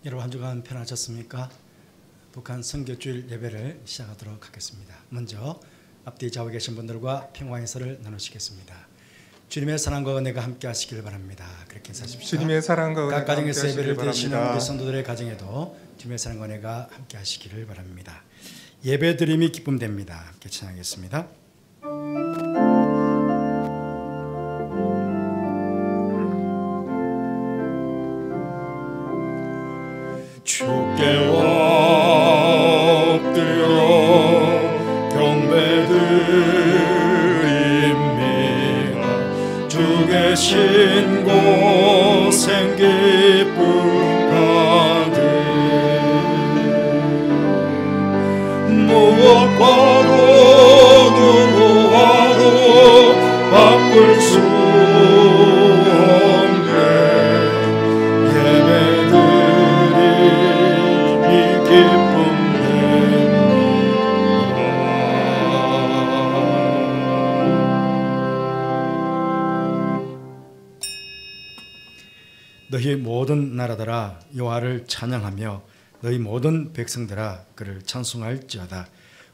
여러분 한 주간 편하셨습니까? 북한 선교주일 예배를 시작하도록 하겠습니다. 먼저 앞뒤 좌우에 계신 분들과 평화 인사를 나누시겠습니다. 주님의 사랑과 은혜가 함께 하시길 바랍니다. 그렇게 인사하십시오. 주님의 사랑과 은혜가 각 가정에서 함께 예배를 하시길 드리시는 바랍니다. 우리 성도들의 가정에도 주님의 사랑과 은혜가 함께 하시기를 바랍니다. 예배 드림이 기쁨됩니다. 함께 찬양하겠습니다. 주께 엎드려 경배드립니다. 주 계신 곳엔 기쁨 가득 무엇과도 누구와도 바꿀 수 없네 예배드림이 기쁨됩니다. 너희 모든 나라들아 여호와를 찬양하며 너희 모든 백성들아 그를 찬송할지어다.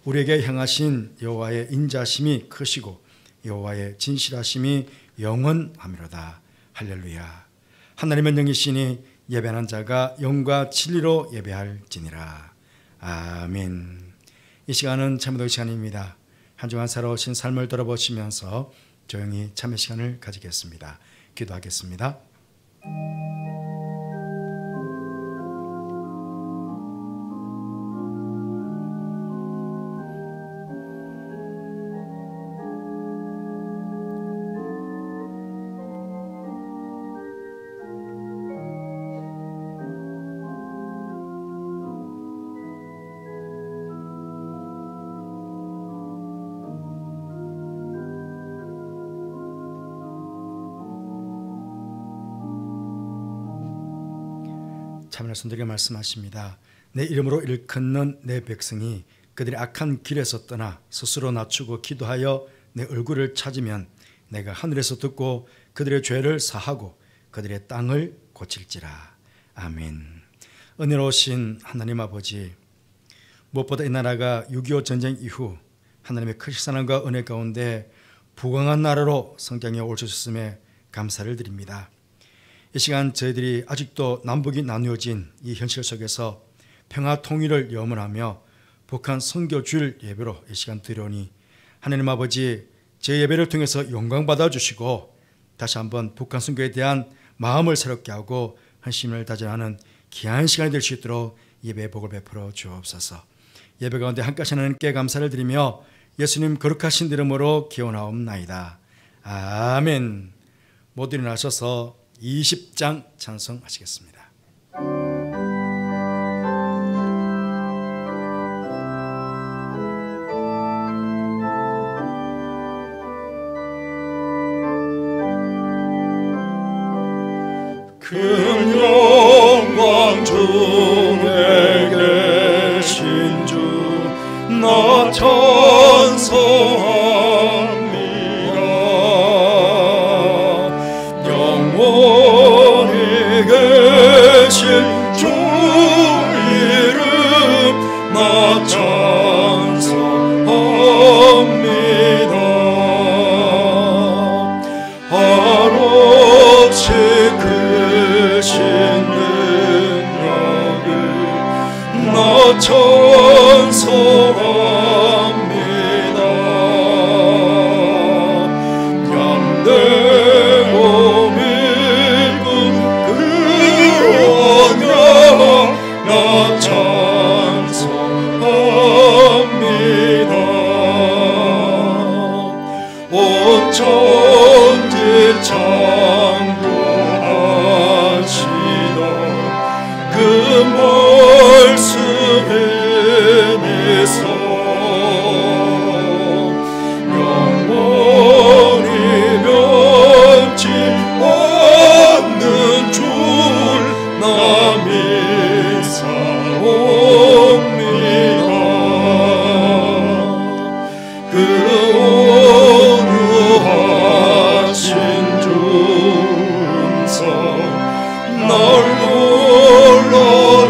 우리에게 향하신 여호와의 인자심이 크시고 여호와의 진실하심이 영원하미로다. 할렐루야. 하나님은 영이시니 예배하는 자가 영과 진리로 예배할지니라. 아멘. 이 시간은 참회독 시간입니다. 한 주간 살아오신 삶을 돌아보시면서 조용히 참회 시간을 가지겠습니다. 기도하겠습니다. 참으로 손들게 말씀하십니다. 내 이름으로 일컫는 내 백성이 그들의 악한 길에서 떠나 스스로 낮추고 기도하여 내 얼굴을 찾으면 내가 하늘에서 듣고 그들의 죄를 사하고 그들의 땅을 고칠지라. 아멘. 은혜로우신 하나님 아버지, 무엇보다 이 나라가 6.25 전쟁 이후 하나님의 크신 사랑과 은혜 가운데 부강한 나라로 성장해 올 수 있음에 감사를 드립니다. 이 시간 저희들이 아직도 남북이 나누어진 이 현실 속에서 평화 통일을 염원하며 북한 선교주일 예배로 이 시간 드려오니 하나님 아버지 제 예배를 통해서 영광 받아주시고 다시 한번 북한 선교에 대한 마음을 새롭게 하고 헌신을 다져하는 귀한 시간이 될 수 있도록 예배의 복을 베풀어 주옵소서. 예배 가운데 함께하신 하나님께 감사를 드리며 예수님 거룩하신 이름으로 기원하옵나이다. 아멘. 모두 일어나셔서 20장 찬송하시겠습니다. 큰 영광 중에 계신 주 나 찬송합니다. 영원히 계신 주 이름 나 찬송합니다. 한없이 크신 능력을 나 찬송합니다. 양대고 밀고 그 언약 나 찬송합니다. 온 천지 창조하시던 그 말씀에 미소 영원히 변치 않는 줄 나 믿사옵니다. 그 온유하신 주 날 불러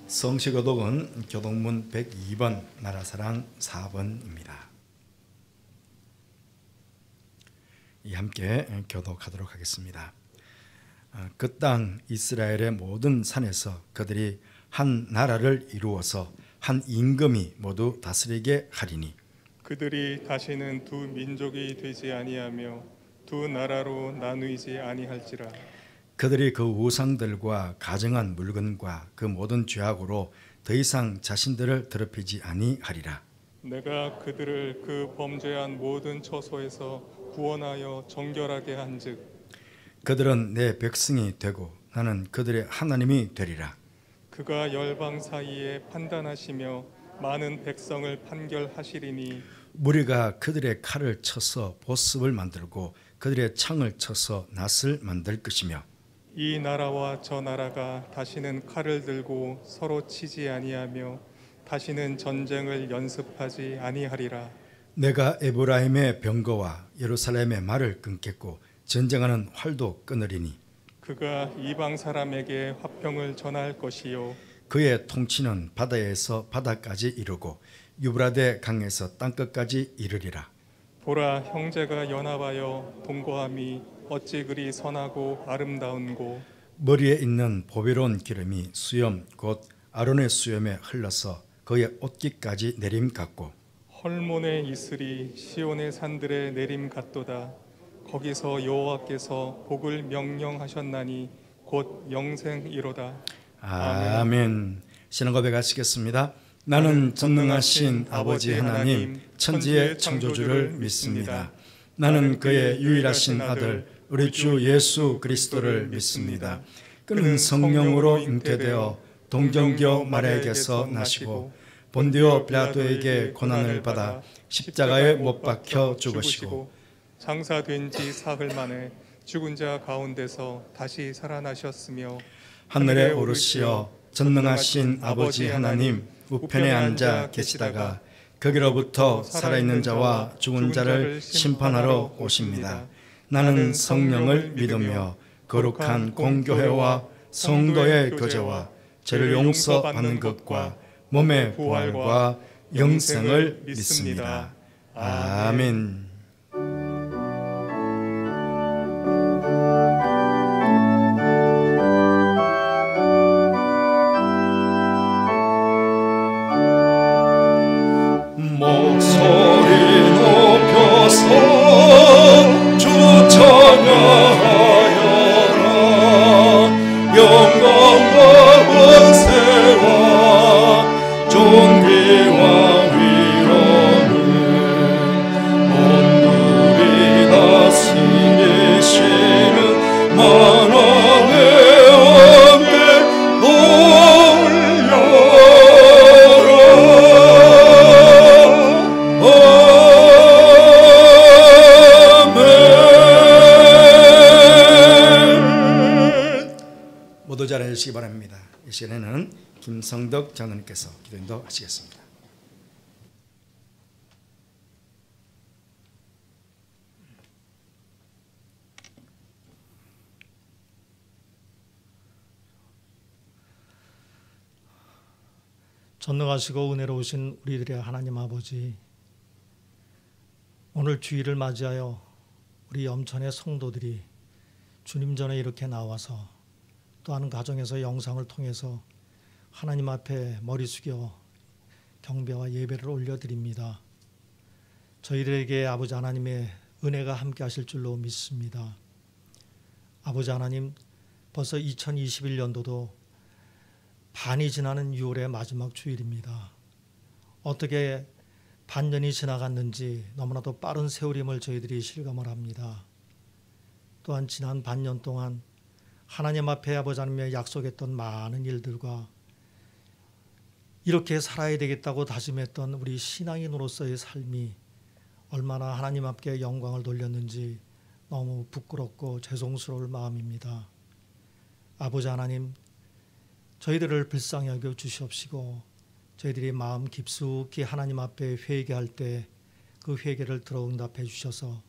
성시교독은 교독문 102번 나라사랑 4번입니다. 함께 교독하도록 하겠습니다. 그 땅 이스라엘의 모든 산에서 그들이 한 나라를 이루어서 한 임금이 모두 다스리게 하리니 그들이 다시는 두 민족이 되지 아니하며 두 나라로 나누이지 아니할지라. 그들이 그 우상들과 가정한 물건과 그 모든 죄악으로 더 이상 자신들을 더럽히지 아니하리라. 내가 그들을 그 범죄한 모든 처소에서 구원하여 정결하게 한즉 그들은 내 백성이 되고 나는 그들의 하나님이 되리라. 그가 열방 사이에 판단하시며 많은 백성을 판결하시리니 무리가 그들의 칼을 쳐서 보습을 만들고 그들의 창을 쳐서 낫을 만들 것이며 이 나라와 저 나라가 다시는 칼을 들고 서로 치지 아니하며 다시는 전쟁을 연습하지 아니하리라. 내가 에브라임의 병거와 예루살렘의 말을 끊겠고 전쟁하는 활도 끊으리니 그가 이방 사람에게 화평을 전할 것이요 그의 통치는 바다에서 바다까지 이르고 유브라데 강에서 땅끝까지 이르리라. 보라, 형제가 연합하여 동거함이 어찌 그리 선하고 아름다운고. 머리에 있는 보배로운 기름이 수염 곧 아론의 수염에 흘러서 그의 옷깃까지 내림 같고 헐몬의 이슬이 시온의 산들에 내림 같도다. 거기서 여호와께서 복을 명령하셨나니 곧 영생이로다. 아멘. 신앙 고백하시겠습니다. 나는 전능하신 아버지 하나님 천지의 창조주를 믿습니다. 나는 그의 유일하신 아들 우리 주 예수 그리스도를 믿습니다. 그는 성령으로 잉태되어 동정교 마리아에게서 나시고 본디오 빌라도에게 고난을 받아 십자가에 못 박혀 죽으시고 장사된 지 사흘 만에 죽은 자 가운데서 다시 살아나셨으며 하늘에 오르시어 전능하신 아버지 하나님 우편에 앉아 계시다가 거기로부터 살아있는 자와 죽은 자를 심판하러 오십니다. 나는 성령을 믿으며 거룩한 공교회와 성도의 교제와 죄를 용서받는 것과 몸의 부활과 영생을 믿습니다. 아멘. 목소리 높여서 주 찬양하여라. 영광과 권세와 존귀와 위로는 온누리 다스리시는 만왕의 왕께 모두 잘 해주시기 바랍니다. 이 시간에는 김성덕 장로님께서 기도 인도하시겠습니다. 전능하시고 은혜로우신 우리들의 하나님 아버지, 오늘 주일을 맞이하여 우리 염천의 성도들이 주님 전에 이렇게 나와서 또한 가정에서 영상을 통해서 하나님 앞에 머리 숙여 경배와 예배를 올려드립니다. 저희들에게 아버지 하나님의 은혜가 함께 하실 줄로 믿습니다. 아버지 하나님, 벌써 2021년도도 반이 지나는 6월의 마지막 주일입니다. 어떻게 반년이 지나갔는지 너무나도 빠른 세월임을 저희들이 실감을 합니다. 또한 지난 반년 동안 하나님 앞에 아버지 하나님의 약속했던 많은 일들과 이렇게 살아야 되겠다고 다짐했던 우리 신앙인으로서의 삶이 얼마나 하나님 앞에 영광을 돌렸는지 너무 부끄럽고 죄송스러울 마음입니다. 아버지 하나님, 저희들을 불쌍히 여겨 주시옵시고 저희들이 마음 깊숙이 하나님 앞에 회개할 때 그 회개를 들어 응답해 주셔서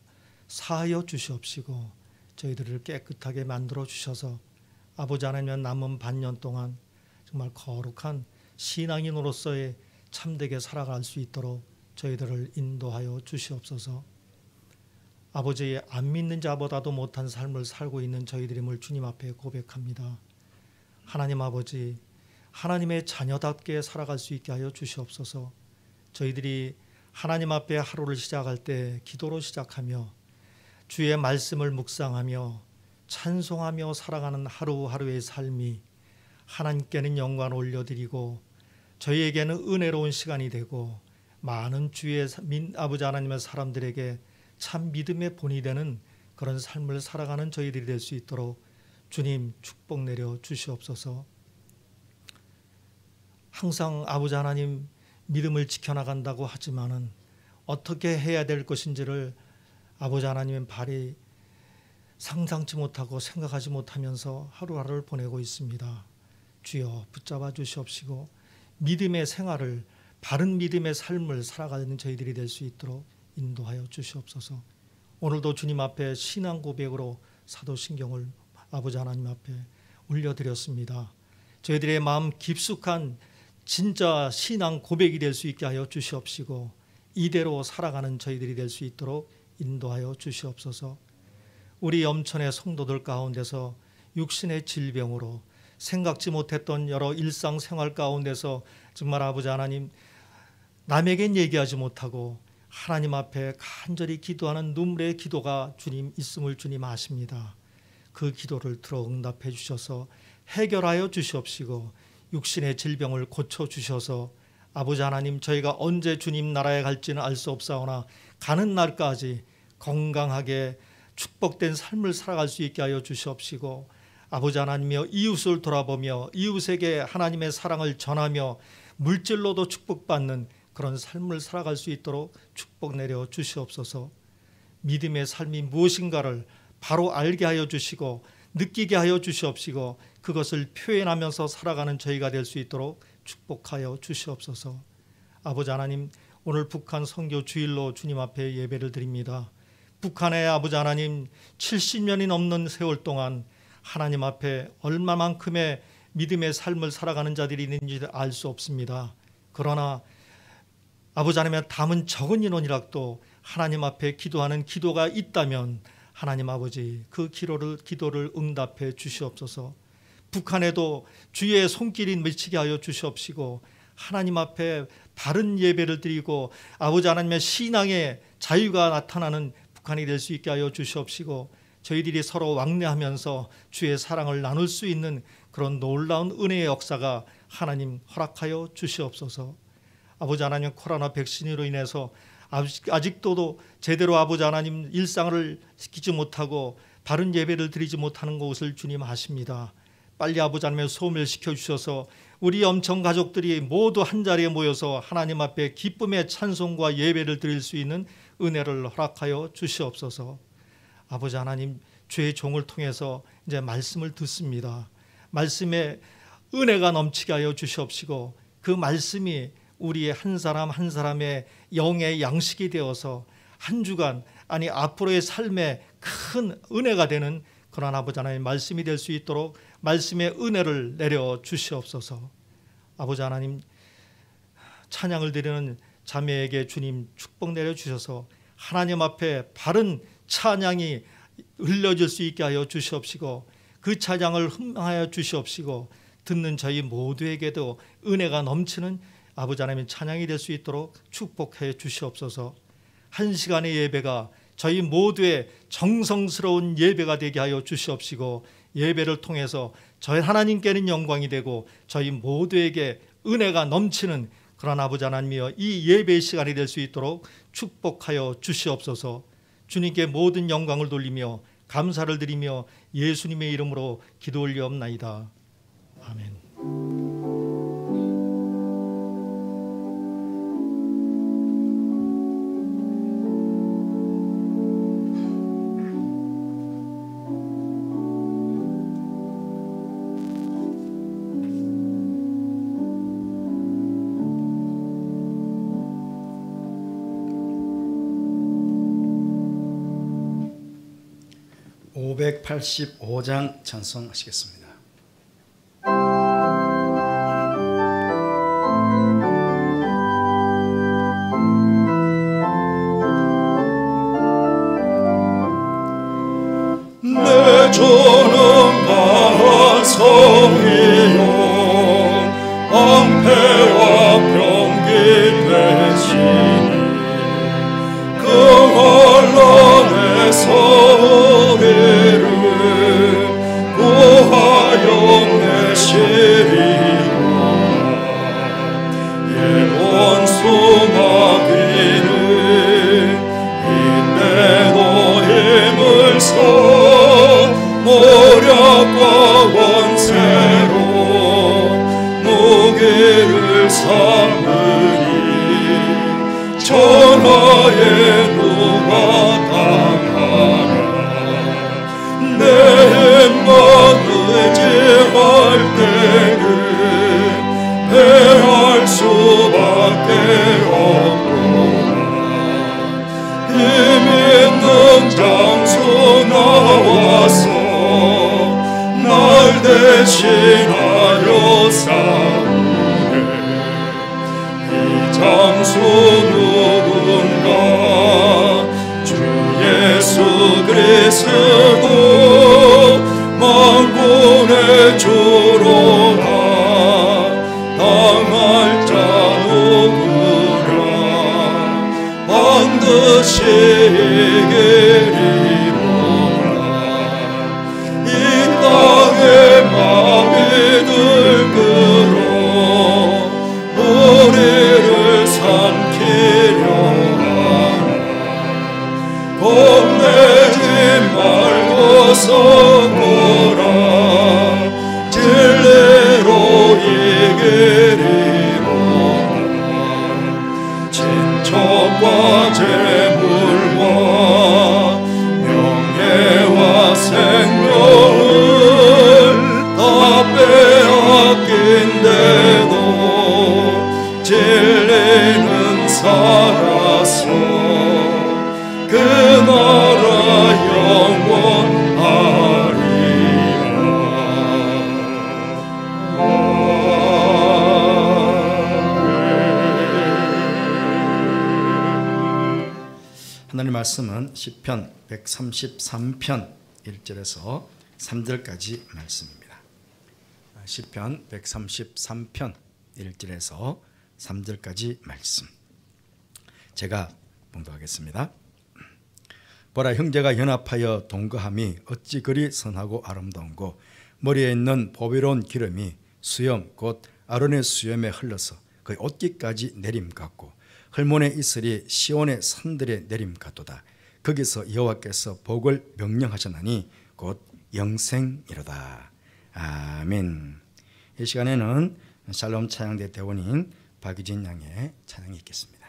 사하여 주시옵시고 저희들을 깨끗하게 만들어 주셔서 아버지 하나님 남은 반년 동안 정말 거룩한 신앙인으로서의 참되게 살아갈 수 있도록 저희들을 인도하여 주시옵소서. 아버지, 안 믿는 자보다도 못한 삶을 살고 있는 저희들임을 주님 앞에 고백합니다. 하나님 아버지, 하나님의 자녀답게 살아갈 수 있게 하여 주시옵소서. 저희들이 하나님 앞에 하루를 시작할 때 기도로 시작하며 주의 말씀을 묵상하며 찬송하며 살아가는 하루하루의 삶이 하나님께는 영광을 올려드리고 저희에게는 은혜로운 시간이 되고 많은 주의 아버지 하나님의 사람들에게 참 믿음의 본이 되는 그런 삶을 살아가는 저희들이 될 수 있도록 주님 축복 내려 주시옵소서. 항상 아버지 하나님 믿음을 지켜나간다고 하지만은 어떻게 해야 될 것인지를 아버지 하나님의 발이 상상치 못하고 생각하지 못하면서 하루하루를 보내고 있습니다. 주여 붙잡아 주시옵시고 믿음의 생활을, 바른 믿음의 삶을 살아가는 저희들이 될 수 있도록 인도하여 주시옵소서. 오늘도 주님 앞에 신앙 고백으로 사도신경을 아버지 하나님 앞에 올려드렸습니다. 저희들의 마음 깊숙한 진짜 신앙 고백이 될 수 있게 하여 주시옵시고 이대로 살아가는 저희들이 될 수 있도록 인도하여 주시옵소서. 우리 염천의 성도들 가운데서 육신의 질병으로 생각지 못했던 여러 일상생활 가운데서 정말 아버지 하나님 남에겐 얘기하지 못하고 하나님 앞에 간절히 기도하는 눈물의 기도가 주님 있음을 주님 아십니다. 그 기도를 들어 응답해 주셔서 해결하여 주시옵시고 육신의 질병을 고쳐주셔서 아버지 하나님 저희가 언제 주님 나라에 갈지는 알 수 없사오나 가는 날까지 건강하게 축복된 삶을 살아갈 수 있게 하여 주시옵시고 아버지 하나님이여 이웃을 돌아보며 이웃에게 하나님의 사랑을 전하며 물질로도 축복받는 그런 삶을 살아갈 수 있도록 축복 내려 주시옵소서. 믿음의 삶이 무엇인가를 바로 알게 하여 주시고 느끼게 하여 주시옵시고 그것을 표현하면서 살아가는 저희가 될 수 있도록 축복하여 주시옵소서. 아버지 하나님 오늘 북한 선교 주일로 주님 앞에 예배를 드립니다. 북한의 아버지 하나님 70년이 넘는 세월 동안 하나님 앞에 얼마만큼의 믿음의 삶을 살아가는 자들이 있는지 알 수 없습니다. 그러나 아버지 하나님의 담은 적은 인원이라도 하나님 앞에 기도하는 기도가 있다면 하나님 아버지 그 기도를 응답해 주시옵소서. 북한에도 주의 손길이 미치게 하여 주시옵시고 하나님 앞에 바른 예배를 드리고 아버지 하나님의 신앙의 자유가 나타나는 북한이 될 수 있게 하여 주시옵시고 저희들이 서로 왕래하면서 주의 사랑을 나눌 수 있는 그런 놀라운 은혜의 역사가 하나님 허락하여 주시옵소서. 아버지 하나님 코로나 백신으로 인해서 아직도 제대로 아버지 하나님 일상을 지키지 못하고 바른 예배를 드리지 못하는 것을 주님 아십니다. 빨리 아버지 하나님 소멸시켜 주셔서 우리 염천 가족들이 모두 한자리에 모여서 하나님 앞에 기쁨의 찬송과 예배를 드릴 수 있는 은혜를 허락하여 주시옵소서. 아버지 하나님 주의 종을 통해서 이제 말씀을 듣습니다. 말씀에 은혜가 넘치게 하여 주시옵시고 그 말씀이 우리의 한 사람 한 사람의 영의 양식이 되어서 한 주간 아니 앞으로의 삶에 큰 은혜가 되는 그런 아버지 하나님 말씀이 될 수 있도록 말씀의 은혜를 내려 주시옵소서. 아버지 하나님 찬양을 드리는 자매에게 주님 축복 내려 주셔서 하나님 앞에 바른 찬양이 흘려질 수 있게 하여 주시옵시고 그 찬양을 흥하여 주시옵시고 듣는 저희 모두에게도 은혜가 넘치는 아버지 하나님의 찬양이 될 수 있도록 축복해 주시옵소서. 한 시간의 예배가 저희 모두의 정성스러운 예배가 되게 하여 주시옵시고 예배를 통해서 저희 하나님께는 영광이 되고 저희 모두에게 은혜가 넘치는 그런 아버지 하나님이여 이 예배의 시간이 될 수 있도록 축복하여 주시옵소서. 주님께 모든 영광을 돌리며 감사를 드리며 예수님의 이름으로 기도 올리옵나이다. 아멘. 585장 찬송하시겠습니다. 우리를 삼으니 천하에 누가 당하나 내 힘만 의지할 때는 패할 수밖에 없구나. 힘 있는 장수 나와서 날 대신하여 싸우네. 이 장수 누군가 주 예수 그리스도 만군의 주로다. 당할 자 누구랴 반드시 이기리로다. 이 땅에 마음이 들끓어 우리를 삼키려 하나. 겁내지 말고 서거라. 진리로 이기리로다. 친척과 재물과 명예와 생명을 다 빼앗긴데도 진리는 살아서 그 나라 영원하리라. 하나님 말씀은 시편 133편 1절에서 3절까지 말씀입니다. 시편 133편 1절에서 3절까지 말씀. 제가 봉독하겠습니다. 보라, 형제가 연합하여 동거함이 어찌 그리 선하고 아름다운고, 머리에 있는 보배로운 기름이 수염 곧 아론의 수염에 흘러서 그의 옷깃까지 내림 같고, 헐몬의 이슬이 시온의 산들에 내림 같도다. 거기서 여호와께서 복을 명령하셨나니 곧 영생이로다. 아멘. 이 시간에는 샬롬 찬양대 대원인 박유진 양의 찬양이 있겠습니다.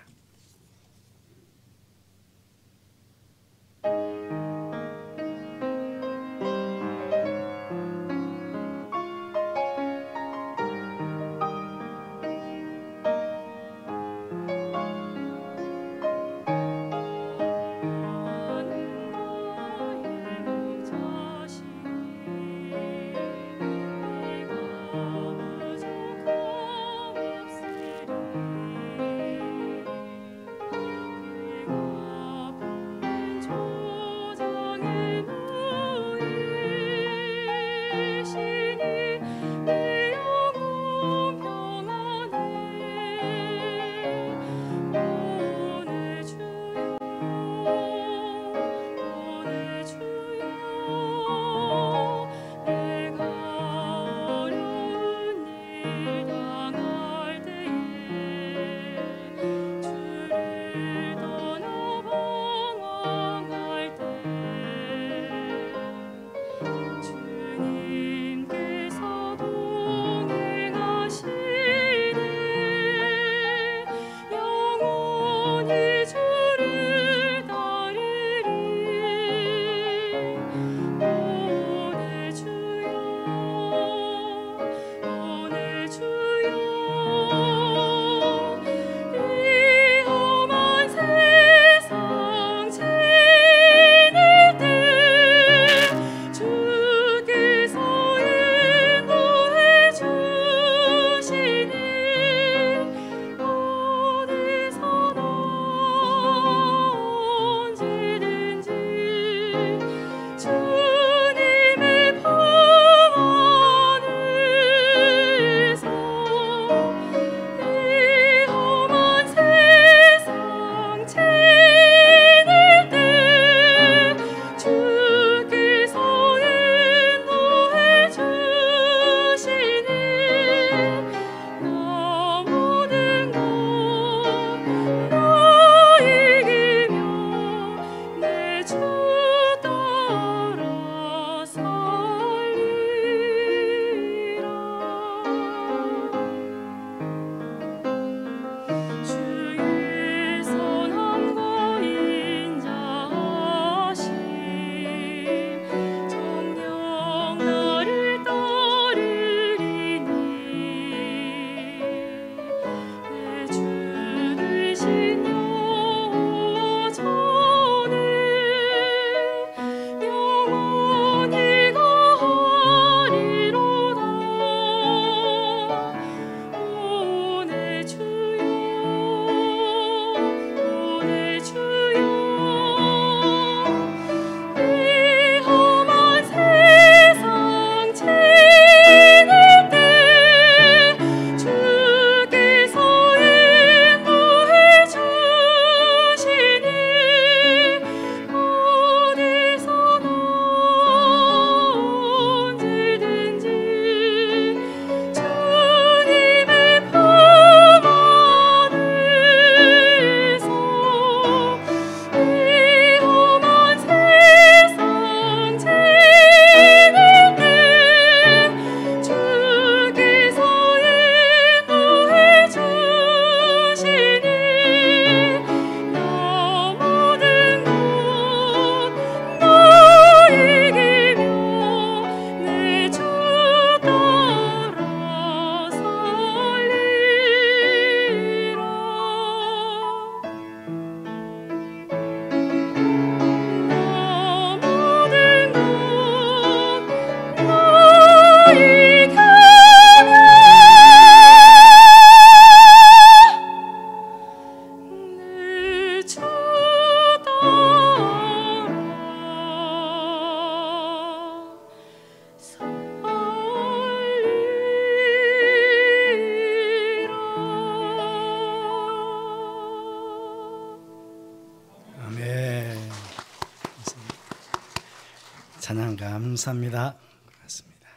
찬양 감사합니다. 고맙습니다.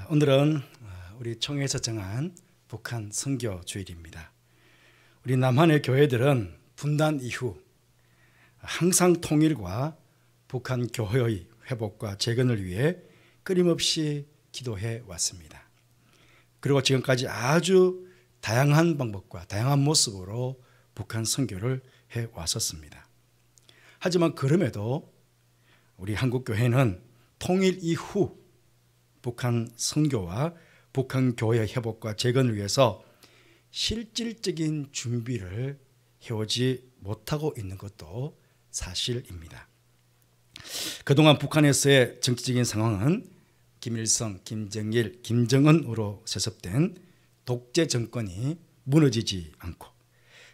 오늘은 우리 총회에서 정한 북한 선교 주일입니다. 우리 남한의 교회들은 분단 이후 항상 통일과 북한 교회의 회복과 재건을 위해 끊임없이 기도해 왔습니다. 그리고 지금까지 아주 다양한 방법과 다양한 모습으로 북한 선교를 해 왔었습니다. 하지만 그럼에도 우리 한국교회는 통일 이후 북한 선교와 북한 교회 회복과 재건을 위해서 실질적인 준비를 해오지 못하고 있는 것도 사실입니다. 그동안 북한에서의 정치적인 상황은 김일성, 김정일, 김정은으로 세습된 독재 정권이 무너지지 않고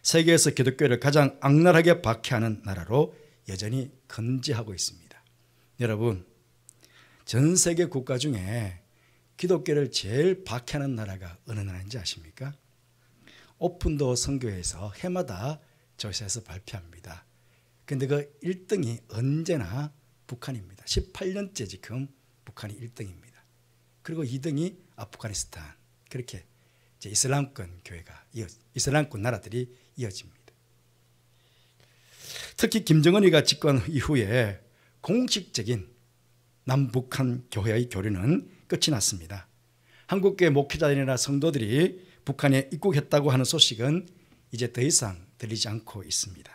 세계에서 기독교를 가장 악랄하게 박해하는 나라로 여전히 건재하고 있습니다. 여러분, 전 세계 국가 중에 기독교를 제일 박해하는 나라가 어느 나라인지 아십니까? 오픈도어 선교회에서 해마다 조사해서 발표합니다. 그런데 그 1등이 언제나 북한입니다. 18년째 지금 북한이 1등입니다. 그리고 2등이 아프가니스탄, 그렇게 이슬람권 교회가 이슬람권 나라들이 이어집니다. 특히 김정은이가 집권 이후에 공식적인 남북한 교회의 교류는 끝이 났습니다. 한국교회 목회자들이나 성도들이 북한에 입국했다고 하는 소식은 이제 더 이상 들리지 않고 있습니다.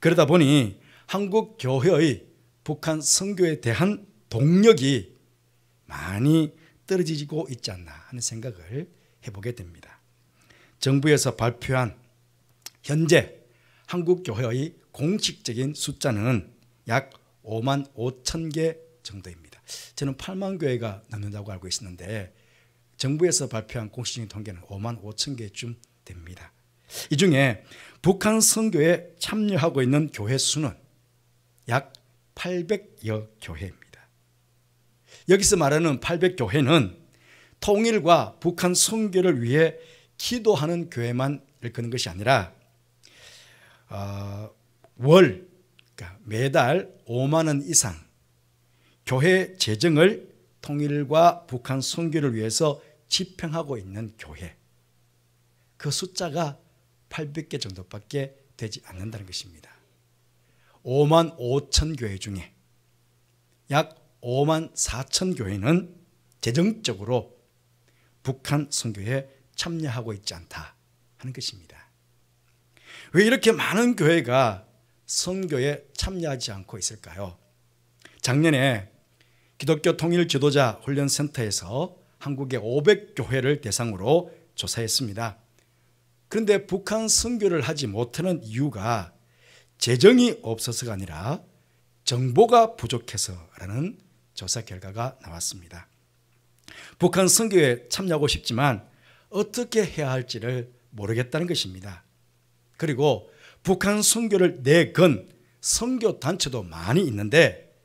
그러다 보니 한국 교회의 북한 선교에 대한 동력이 많이 떨어지고 있지 않나 하는 생각을 해보게 됩니다. 정부에서 발표한 현재 한국 교회의 공식적인 숫자는 약 5만 5천 개 정도입니다. 저는 8만 교회가 넘는다고 알고 있었는데 정부에서 발표한 공식적인 통계는 5만 5천 개쯤 됩니다. 이 중에 북한 선교에 참여하고 있는 교회 수는 약 800여 교회입니다. 여기서 말하는 800교회는 통일과 북한 선교를 위해 기도하는 교회만 일컫는 것이 아니라 그러니까 매달 5만 원 이상 교회 재정을 통일과 북한 선교를 위해서 집행하고 있는 교회, 그 숫자가 800개 정도밖에 되지 않는다는 것입니다. 5만 5천 교회 중에 약 5만 4천 교회는 재정적으로 북한 선교에 참여하고 있지 않다 하는 것입니다. 왜 이렇게 많은 교회가 선교에 참여하지 않고 있을까요? 작년에 기독교 통일 지도자 훈련센터에서 한국의 500교회를 대상으로 조사했습니다. 그런데 북한 선교를 하지 못하는 이유가 재정이 없어서가 아니라 정보가 부족해서라는 조사 결과가 나왔습니다. 북한 선교에 참여하고 싶지만 어떻게 해야 할지를 모르겠다는 것입니다. 그리고 북한 선교를 내건 선교 단체도 많이 있는데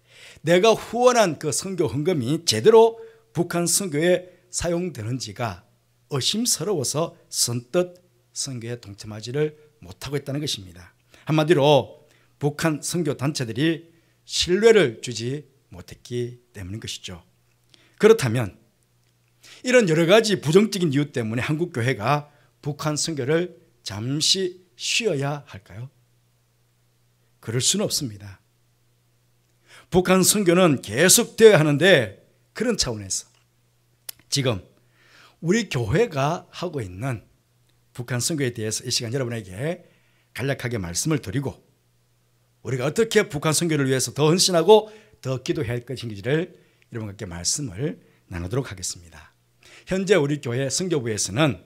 내가 후원한 그 선교 헌금이 제대로 북한 선교에 사용되는지가 의심스러워서 선뜻 선교에 동참하지를 못하고 있다는 것입니다. 한마디로 북한 선교 단체들이 신뢰를 주지 못했기 때문인 것이죠. 그렇다면 이런 여러 가지 부정적인 이유 때문에 한국 교회가 북한 선교를 잠시 쉬어야 할까요? 그럴 수는 없습니다. 북한 선교는 계속되어야 하는데 그런 차원에서 지금 우리 교회가 하고 있는 북한 선교에 대해서 이 시간 여러분에게 간략하게 말씀을 드리고 우리가 어떻게 북한 선교를 위해서 더 헌신하고 더 기도해야 할 것인지를 여러분께 말씀을 나누도록 하겠습니다. 현재 우리 교회 선교부에서는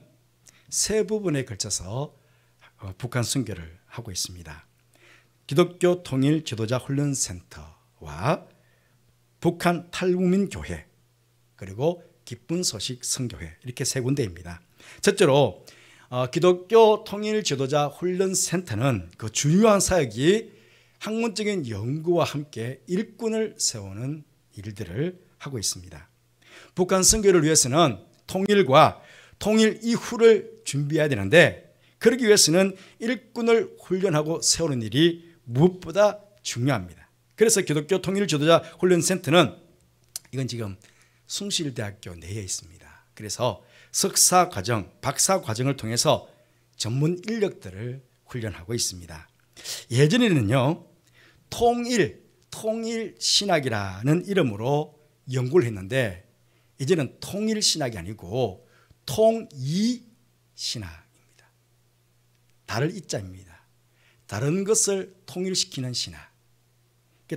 세 부분에 걸쳐서 북한 선교를 하고 있습니다. 기독교 통일 지도자 훈련센터와 북한 탈북민 교회 그리고 기쁜 소식 선교회 이렇게 세 군데입니다. 첫째로 기독교 통일 지도자 훈련센터는 그 중요한 사역이 학문적인 연구와 함께 일꾼을 세우는 일들을 하고 있습니다. 북한 선교를 위해서는 통일과 통일 이후를 준비해야 되는데 그러기 위해서는 일꾼을 훈련하고 세우는 일이 무엇보다 중요합니다. 그래서 기독교 통일지도자 훈련센터는 이건 지금 숭실대학교 내에 있습니다. 그래서 석사과정, 박사과정을 통해서 전문 인력들을 훈련하고 있습니다. 예전에는요, 통일신학이라는 이름으로 연구를 했는데 이제는 통일신학이 아니고 통이신학입니다. 다를 이자입니다. 다른 것을 통일시키는 신학.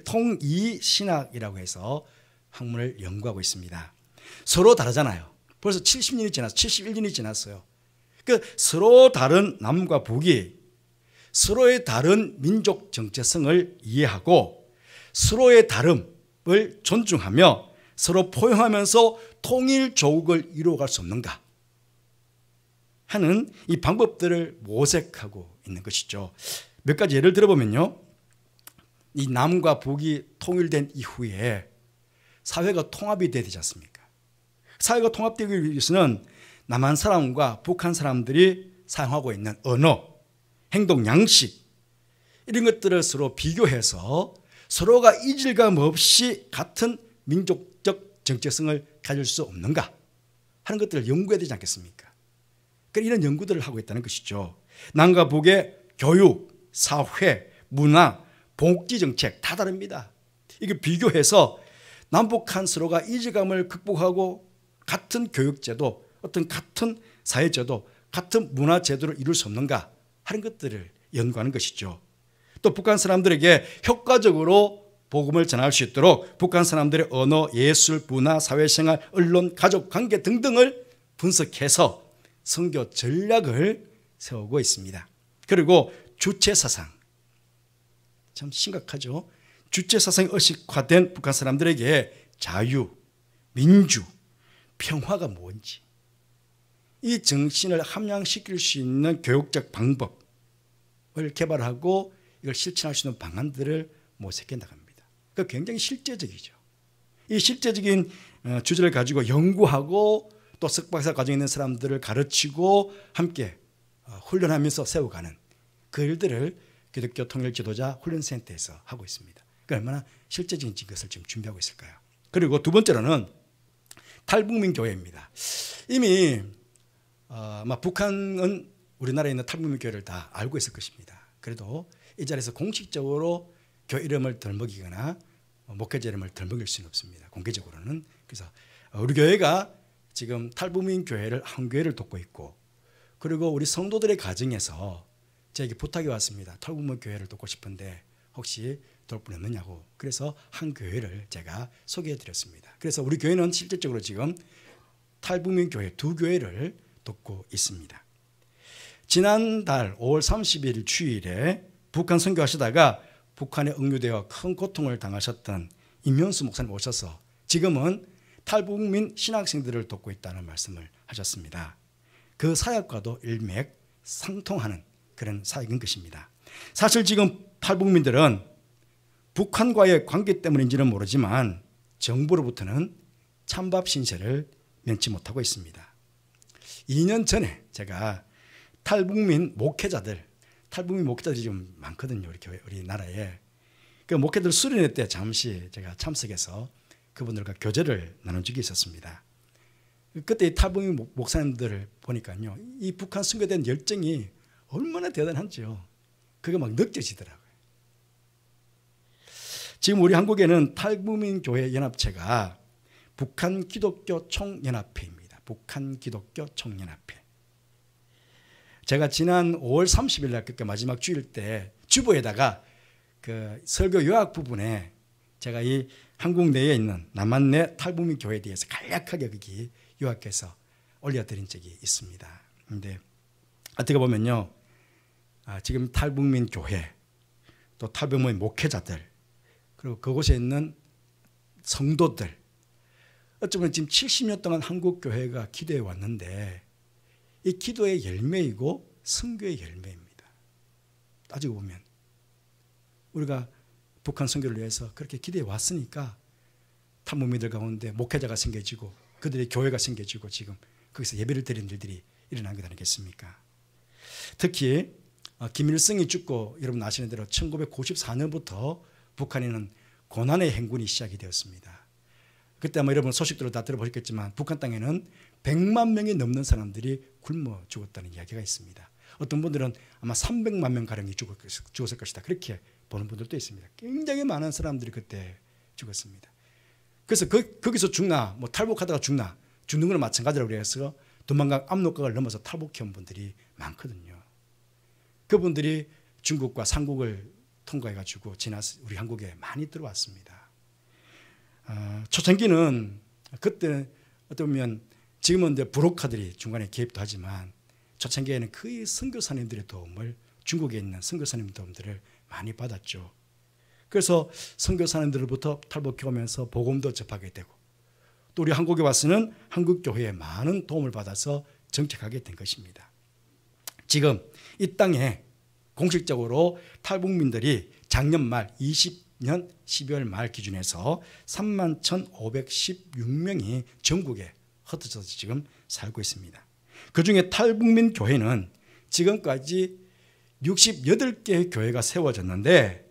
통이신학이라고 해서 학문을 연구하고 있습니다. 서로 다르잖아요. 벌써 70년이 지났어요. 71년이 지났어요. 서로 다른 남과 북이 서로의 다른 민족 정체성을 이해하고 서로의 다름을 존중하며 서로 포용하면서 통일 조국을 이루어갈 수 없는가 하는 이 방법들을 모색하고 있는 것이죠. 몇 가지 예를 들어보면요, 이 남과 북이 통일된 이후에 사회가 통합이 돼야 되지 않습니까? 사회가 통합되기 위해서는 남한 사람과 북한 사람들이 사용하고 있는 언어, 행동 양식 이런 것들을 서로 비교해서 서로가 이질감 없이 같은 민족적 정체성을 가질 수 없는가 하는 것들을 연구해야 되지 않겠습니까? 그러니까 이런 연구들을 하고 있다는 것이죠. 남과 북의 교육, 사회, 문화, 복지 정책 다 다릅니다. 이게 비교해서 남북한 서로가 이질감을 극복하고 같은 교육제도, 어떤 같은 사회제도, 같은 문화제도를 이룰 수 없는가 하는 것들을 연구하는 것이죠. 또 북한 사람들에게 효과적으로 복음을 전할 수 있도록 북한 사람들의 언어, 예술, 문화, 사회생활, 언론, 가족, 관계 등등을 분석해서 선교 전략을 세우고 있습니다. 그리고 주체사상, 참 심각하죠. 주체사상이 의식화된 북한 사람들에게 자유, 민주, 평화가 뭔지 이 정신을 함양시킬 수 있는 교육적 방법을 개발하고 이걸 실천할 수 있는 방안들을 모색해 나갑니다. 그러니까 굉장히 실제적이죠. 이 실제적인 주제를 가지고 연구하고 또 석박사 과정에 있는 사람들을 가르치고 함께 훈련하면서 세워가는 그 일들을 기독교 통일 지도자 훈련센터에서 하고 있습니다. 그러니까 얼마나 실제적인 것을 지금 준비하고 있을까요? 그리고 두 번째로는 탈북민 교회입니다. 이미 아마 북한은 우리나라에 있는 탈북민 교회를 다 알고 있을 것입니다. 그래도 이 자리에서 공식적으로 교회 이름을 덜먹이거나 목회자 이름을 덜먹일 수는 없습니다. 공개적으로는. 그래서 우리 교회가 지금 탈북민 교회를 한 교회를 돕고 있고, 그리고 우리 성도들의 가정에서 제게 부탁이 왔습니다. 탈북민 교회를 돕고 싶은데 혹시 도울 분 없느냐고. 그래서 한 교회를 제가 소개해 드렸습니다. 그래서 우리 교회는 실질적으로 지금 탈북민 교회 두 교회를 돕고 있습니다. 지난달 5월 30일 주일에 북한 선교하시다가 북한에 억류되어 큰 고통을 당하셨던 임현수 목사님 오셔서 지금은 탈북민 신학생들을 돕고 있다는 말씀을 하셨습니다. 그 사역과도 일맥상통하는 그런 사역인 것입니다. 사실 지금 탈북민들은 북한과의 관계 때문인지는 모르지만 정부로부터는 찬밥 신세를 면치 못하고 있습니다. 2년 전에 제가 탈북민 목회자들이 좀 많거든요. 우리나라에. 그 목회들 수련회 때 잠시 제가 참석해서 그분들과 교제를 나눈 적이 있었습니다. 그때 이 탈북민 목사님들을 보니까요, 이 북한 선교에 대한 열정이 얼마나 대단한지요. 그게 막 느껴지더라고요. 지금 우리 한국에는 탈북민 교회 연합체가 북한 기독교 총연합회입니다. 북한 기독교 총연합회. 제가 지난 5월 30일 날 그러니까 마지막 주일 때 주보에다가 그 설교 요약 부분에 제가 이 한국 내에 있는 남한 내 탈북민 교회에 대해서 간략하게 거기 요약해서 올려드린 적이 있습니다. 그런데 어떻게 보면요, 지금 탈북민 교회 또 탈북민 목회자들 그리고 그곳에 있는 성도들, 어쩌면 지금 70년 동안 한국 교회가 기도해 왔는데 이 기도의 열매이고 선교의 열매입니다. 따지고 보면 우리가 북한 선교를 위해서 그렇게 기도해 왔으니까 탈북민들 가운데 목회자가 생겨지고 그들의 교회가 생겨지고 지금 거기서 예배를 드리는 일들이 일어난 것 아니겠습니까? 특히 김일성이 죽고 여러분 아시는 대로 1994년부터 북한에는 고난의 행군이 시작이 되었습니다. 그때 아마 여러분 소식들을 다 들어보셨겠지만 북한 땅에는 100만 명이 넘는 사람들이 굶어 죽었다는 이야기가 있습니다. 어떤 분들은 아마 300만 명 가량이 죽었을 것이다, 그렇게 보는 분들도 있습니다. 굉장히 많은 사람들이 그때 죽었습니다. 그래서 거기서 죽나 뭐 탈북하다가 죽나, 죽는 건 마찬가지라고 해서 도망간 압록강을 넘어서 탈북해온 분들이 많거든요. 그분들이 중국과 삼국을 통과해가지고 지나서 우리 한국에 많이 들어왔습니다. 초창기는 그때 어떻게 보면 지금은 이제 브로커들이 중간에 개입도 하지만 초창기에는 거의 선교사님들의 도움을, 중국에 있는 선교사님 도움들을 많이 받았죠. 그래서 선교사님들로부터 탈북해 오면서 복음도 접하게 되고, 또 우리 한국에 와서는 한국 교회에 많은 도움을 받아서 정착하게 된 것입니다. 지금 이 땅에 공식적으로 탈북민들이 작년 말 20년 12월 말 기준에서 31,516명이 전국에 흩어져서 지금 살고 있습니다. 그중에 탈북민 교회는 지금까지 68개의 교회가 세워졌는데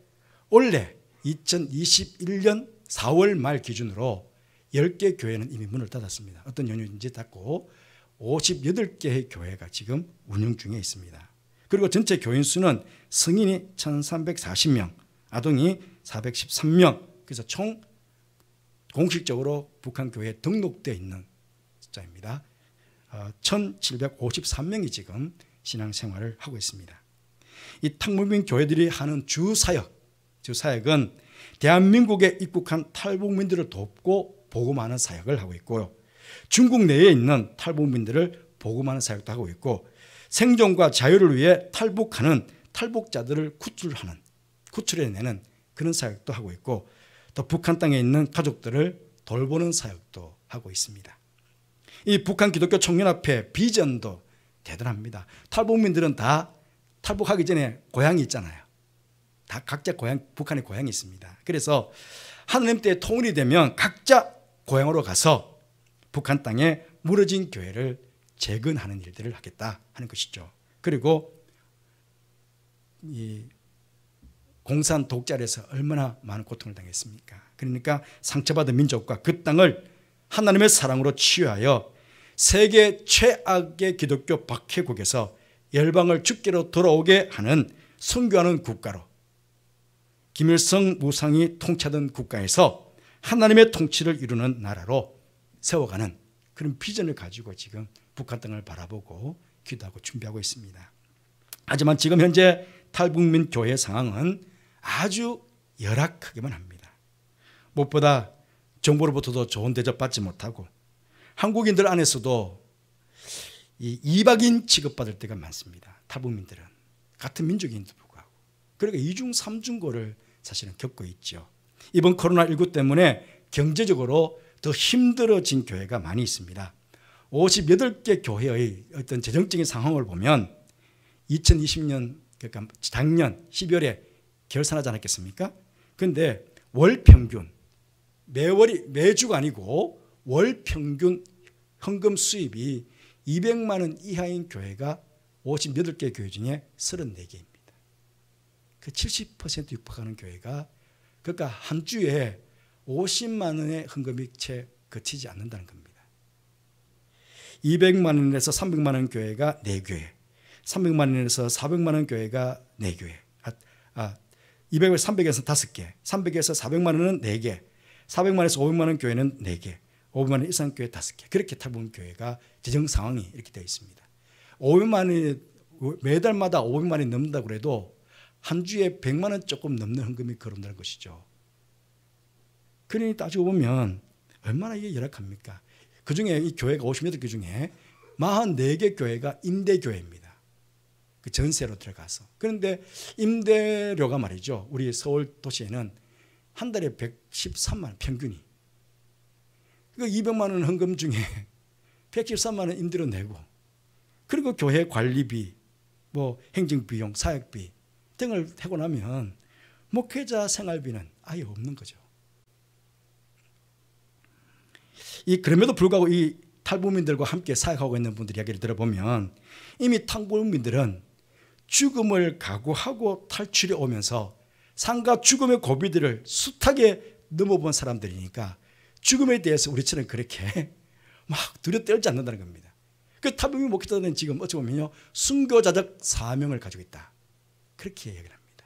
올해 2021년 4월 말 기준으로 10개 교회는 이미 문을 닫았습니다. 어떤 연유인지 닫고 58개의 교회가 지금 운영 중에 있습니다. 그리고 전체 교인 수는 성인이 1,340명, 아동이 413명, 그래서 총 공식적으로 북한 교회에 등록되어 있는 숫자입니다. 1,753명이 지금 신앙생활을 하고 있습니다. 이 탈북민 교회들이 하는 주사역은 대한민국에 입국한 탈북민들을 돕고 복음하는 사역을 하고 있고요. 중국 내에 있는 탈북민들을 복음하는 사역도 하고 있고, 생존과 자유를 위해 탈북하는 탈북자들을 구출해내는 그런 사역도 하고 있고, 또 북한 땅에 있는 가족들을 돌보는 사역도 하고 있습니다. 이 북한 기독교 총연합회 비전도 대단합니다. 탈북민들은 다 탈북하기 전에 고향이 있잖아요. 다 각자 북한의 고향이 있습니다. 그래서 하나님 때에 통일이 되면 각자 고향으로 가서 북한 땅에 무너진 교회를 재건하는 일들을 하겠다 하는 것이죠. 그리고 이 공산 독자에서 얼마나 많은 고통을 당했습니까? 그러니까 상처받은 민족과 그 땅을 하나님의 사랑으로 치유하여 세계 최악의 기독교 박해국에서 열방을 주께로 돌아오게 하는 선교하는 국가로, 김일성 무상이 통치하던 국가에서 하나님의 통치를 이루는 나라로 세워가는 그런 비전을 가지고 지금 북한 땅을 바라보고 기도하고 준비하고 있습니다. 하지만 지금 현재 탈북민 교회 상황은 아주 열악하기만 합니다. 무엇보다 정부로부터도 좋은 대접 받지 못하고 한국인들 안에서도 이박인 취급받을 때가 많습니다. 탈북민들은 같은 민족인데도 불구하고. 그러니까 이중 삼중고를 사실은 겪고 있죠. 이번 코로나19 때문에 경제적으로 더 힘들어진 교회가 많이 있습니다. 58개 교회의 어떤 재정적인 상황을 보면 2020년, 그러니까 작년 12월에 결산하지 않았겠습니까? 그런데 월 평균, 매주가 아니고 월 평균 현금 수입이 200만 원 이하인 교회가 58개 교회 중에 34개입니다. 그 70% 육박하는 교회가, 그러니까 한 주에 50만 원의 헌금이 채 거치지 않는다는 겁니다. 200만 원에서 300만 원 교회가 4교회, 300만 원에서 400만 원 교회가 4교회, 200에서 300에서 5개, 300에서 400만 원은 4개, 400만 원에서 500만 원 교회는 4개, 500만 원 이상 교회 5개, 그렇게 탈북민 교회가 재정 상황이 이렇게 되어 있습니다. 500만 원이 매달마다 500만 원이 넘는다고 해도 한 주에 100만 원 조금 넘는 헌금이 거론되는 것이죠. 그러니 따지고 보면 얼마나 이게 열악합니까? 그중에 이 교회가 58개 중에 44개 교회가 임대교회입니다. 그 전세로 들어가서. 그런데 임대료가 말이죠, 우리 서울 도시에는 한 달에 113만 원 평균이. 그 200만 원 헌금 중에 113만 원 임대료 내고, 그리고 교회 관리비, 뭐 행정비용, 사역비 등을 하고 나면 목회자 생활비는 아예 없는 거죠. 그럼에도 불구하고 이 탈북민들과 함께 사역하고 있는 분들 이야기를 들어보면 이미 탈북민들은 죽음을 각오하고 탈출해 오면서 삶과 죽음의 고비들을 숱하게 넘어본 사람들이니까 죽음에 대해서 우리처럼 그렇게 막 두려 떨지 않는다는 겁니다. 그 타부미 목회자들은 지금 어찌 보면요, 순교자적 사명을 가지고 있다, 그렇게 얘기를 합니다.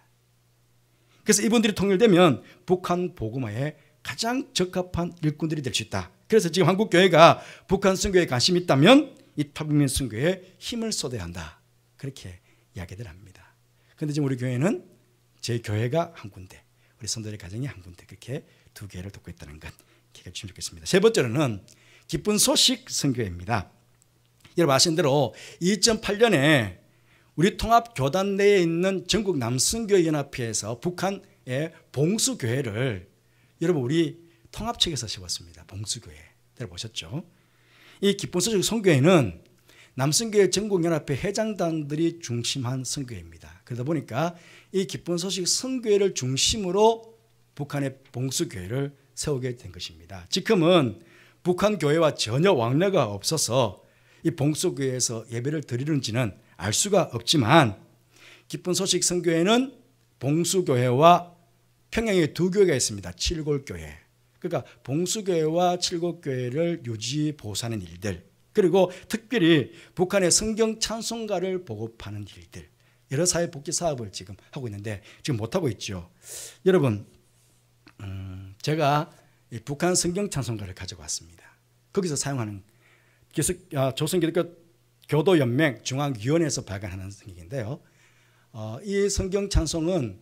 그래서 이분들이 통일되면 북한 복음화에 가장 적합한 일꾼들이 될 수 있다. 그래서 지금 한국교회가 북한 선교에 관심이 있다면 이 타부민 선교에 힘을 쏟아야 한다, 그렇게 이야기들 합니다. 그런데 지금 우리 교회는 제 교회가 한 군데, 우리 성도들의 가정이 한 군데, 그렇게 두 교회를 돕고 있다는 것 기억해 주시면 좋겠습니다. 세 번째로는 기쁜 소식 선교회입니다. 여러분 아시는 대로 2008년에 우리 통합교단 내에 있는 전국 남선교연합회에서 북한의 봉수교회를 여러분 우리 통합측에서 세웠습니다. 봉수교회 들어보셨죠? 이 기쁜 소식 선교회는 남선교회 전국연합회 회장단들이 중심한 선교회입니다. 그러다 보니까 이 기쁜 소식 선교회를 중심으로 북한의 봉수교회를 세우게 된 것입니다. 지금은 북한 교회와 전혀 왕래가 없어서 이 봉수교회에서 예배를 드리는지는 알 수가 없지만 기쁜 소식 선교회는 봉수교회와 평양에 두 교회가 있습니다. 칠골교회. 그러니까 봉수교회와 칠골교회를 유지 보수하는 일들, 그리고 특별히 북한의 성경 찬송가를 보급하는 일들, 여러 사회복지 사업을 지금 하고 있는데 지금 못하고 있죠. 여러분 제가 북한 성경 찬송가를 가지고 왔습니다. 거기서 사용하는 조선기독교 교도연맹 중앙위원회에서 발간하는 성경인데요. 이 성경 찬송은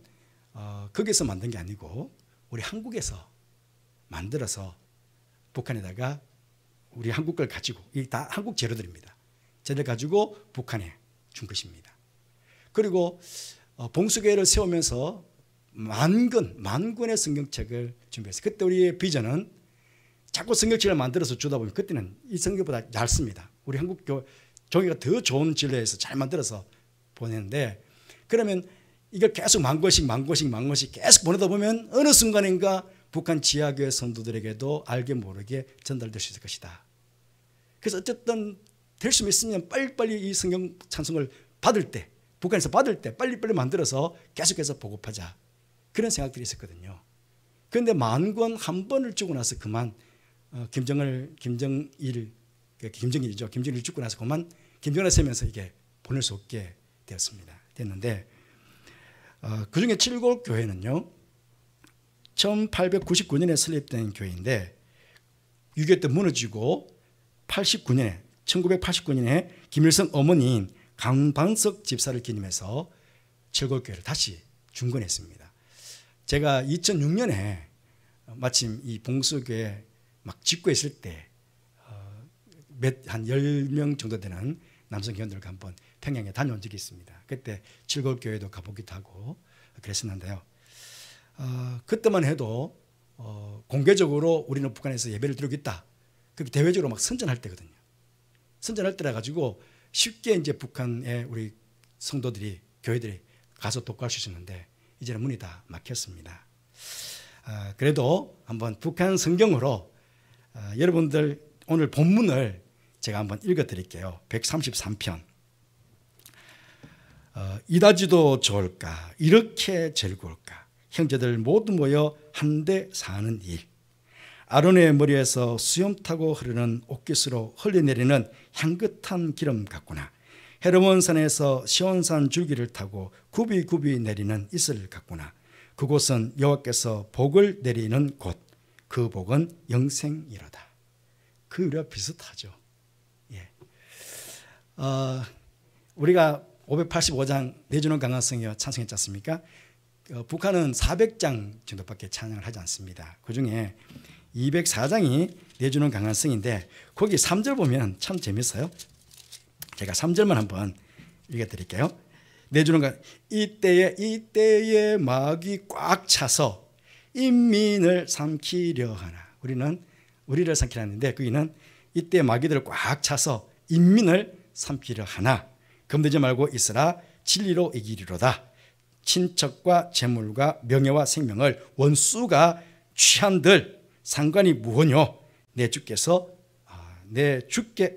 거기서 만든 게 아니고 우리 한국에서 만들어서 북한에다가 우리 한국 걸 가지고, 이게 다 한국 재료들입니다. 재료를 가지고 북한에 준 것입니다. 그리고 봉수교회를 세우면서 만권의 성경책을 준비했어요. 그때 우리의 비전은 자꾸 성경책을 만들어서 주다 보면 그때는 이 성경보다 얇습니다. 우리 한국 종이가 더 좋은 진로에서 잘 만들어서 보내는데, 그러면 이걸 계속 만 권씩 계속 보내다 보면 어느 순간인가 북한 지하교회 성도들에게도 알게 모르게 전달될 수 있을 것이다. 그래서 어쨌든 될 수 있으면 빨리빨리 이 성경 찬송을 받을 때, 북한에서 받을 때 빨리빨리 만들어서 계속해서 보급하자, 그런 생각들이 있었거든요. 그런데 만 권 한 번을 주고 나서 그만 김정일이죠. 김정일 죽고 나서 그만 김정일을 세면서 이게 보낼 수 없게 됐는데 그중에 칠골교회는요 1899년에 설립된 교회인데 6.25 때 무너지고 1989년에 김일성 어머니인 강방석 집사를 기념해서 칠골교회를 다시 중건했습니다. 제가 2006년에 마침 이 봉수교회 막 짓고 있을 때 한 10명 정도 되는 남성 회원들과 한번 평양에 다녀온 적이 있습니다. 그때 칠골교회도 가보기도 하고 그랬었는데요. 그때만 해도 공개적으로 우리는 북한에서 예배를 드리고 있다, 그렇게 대외적으로 막 선전할 때거든요. 선전할 때라 가지고 쉽게 이제 북한에 우리 성도들이, 교회들이 가서 독과할 수 있었는데 이제는 문이 다 막혔습니다. 그래도 한번 북한 성경으로 여러분들 오늘 본문을 제가 한번 읽어드릴게요. 133편. 이다지도 좋을까, 이렇게 즐거울까, 형제들 모두 모여 한데 사는 일. 아론의 머리에서 수염 타고 흐르는 옥깃으로 흘려내리는 향긋한 기름 같구나. 헤르몬 산에서 시온산 줄기를 타고 굽이굽이 내리는 이슬 같구나. 그곳은 여호와께서 복을 내리는 곳, 그 복은 영생이로다. 그 우리와 비슷하죠. 예. 우리가 585장 내주는 강화성이여 찬송했지 않습니까? 북한은 400장 정도밖에 찬양을 하지 않습니다. 그중에 204장이 내주는 강화성인데 거기 3절 보면 참 재밌어요. 제가 3절만 한번 읽어드릴게요. 내주는 강, 이때에 막이 꽉 차서 인민을 삼키려 하나. 우리를 삼키려 하는데 거기는 이때 마귀들을 꽉 차서 인민을 삼키려 하나. 겁내지 말고 있으라, 진리로 이기리로다. 친척과 재물과 명예와 생명을 원수가 취한들 상관이 무엇뇨. 내 주께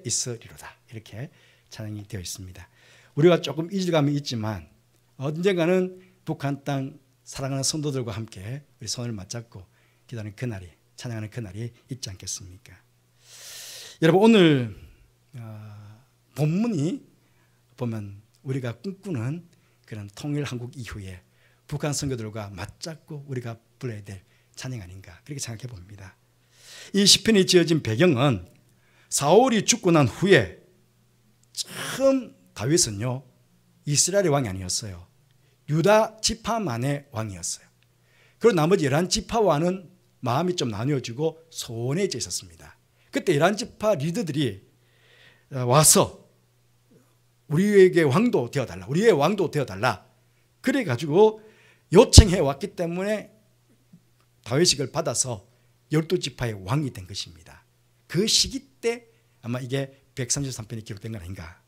있으리로다. 이렇게 찬양이 되어 있습니다. 우리가 조금 이질감이 있지만 언젠가는 북한 땅 사랑하는 성도들과 함께 우리 손을 맞잡고 기도하는 그날이, 찬양하는 그날이 있지 않겠습니까? 여러분, 오늘 본문이 보면 우리가 꿈꾸는 그런 통일 한국 이후에 북한 선교들과 맞잡고 우리가 불러야 될 찬양 아닌가, 그렇게 생각해 봅니다. 이 시편이 지어진 배경은 사울이 죽고 난 후에 처음 다윗은요, 이스라엘의 왕이 아니었어요. 유다 지파만의 왕이었어요. 그리고 나머지 11지파와는 마음이 좀 나뉘어지고 소원해져 있었습니다. 그때 11지파 리더들이 와서 우리에게 왕도 되어달라, 우리의 왕도 되어달라, 그래가지고 요청해 왔기 때문에 다윗이 그걸 받아서 12지파의 왕이 된 것입니다. 그 시기 때 아마 이게 133편이 기록된 건 아닌가.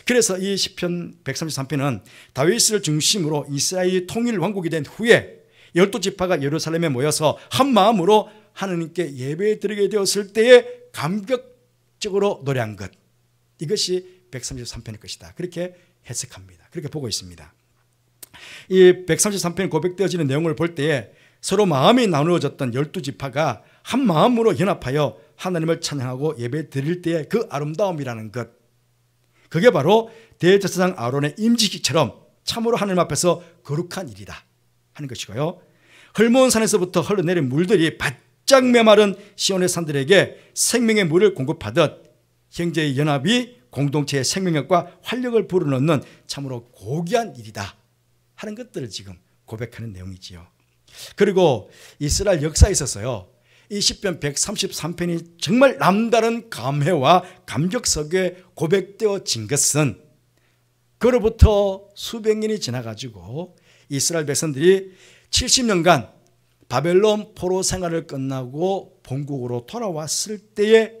그래서 이 시편 133편은 다윗을 중심으로 이스라엘이 통일 왕국이 된 후에 12지파가 예루살렘에 모여서 한 마음으로 하나님께 예배 드리게 되었을 때에 감격적으로 노래한 것, 이것이 133편의 것이다, 그렇게 해석합니다. 그렇게 보고 있습니다. 이 133편 고백되어지는 내용을 볼 때에 서로 마음이 나누어졌던 12지파가 한 마음으로 연합하여 하나님을 찬양하고 예배 드릴 때의 그 아름다움이라는 것, 그게 바로 대제사장 아론의 임직기처럼 참으로 하나님 앞에서 거룩한 일이다 하는 것이고요. 헐모은 산에서부터 흘러내린 물들이 바짝 메마른 시온의 산들에게 생명의 물을 공급하듯 형제의 연합이 공동체의 생명력과 활력을 불어넣는 참으로 고귀한 일이다 하는 것들을 지금 고백하는 내용이지요. 그리고 이스라엘 역사에 있어서요, 이 시편 133편이 정말 남다른 감회와 감격 속에 고백되어진 것은 그로부터 수백 년이 지나가지고 이스라엘 백성들이 70년간 바벨론 포로 생활을 끝나고 본국으로 돌아왔을 때에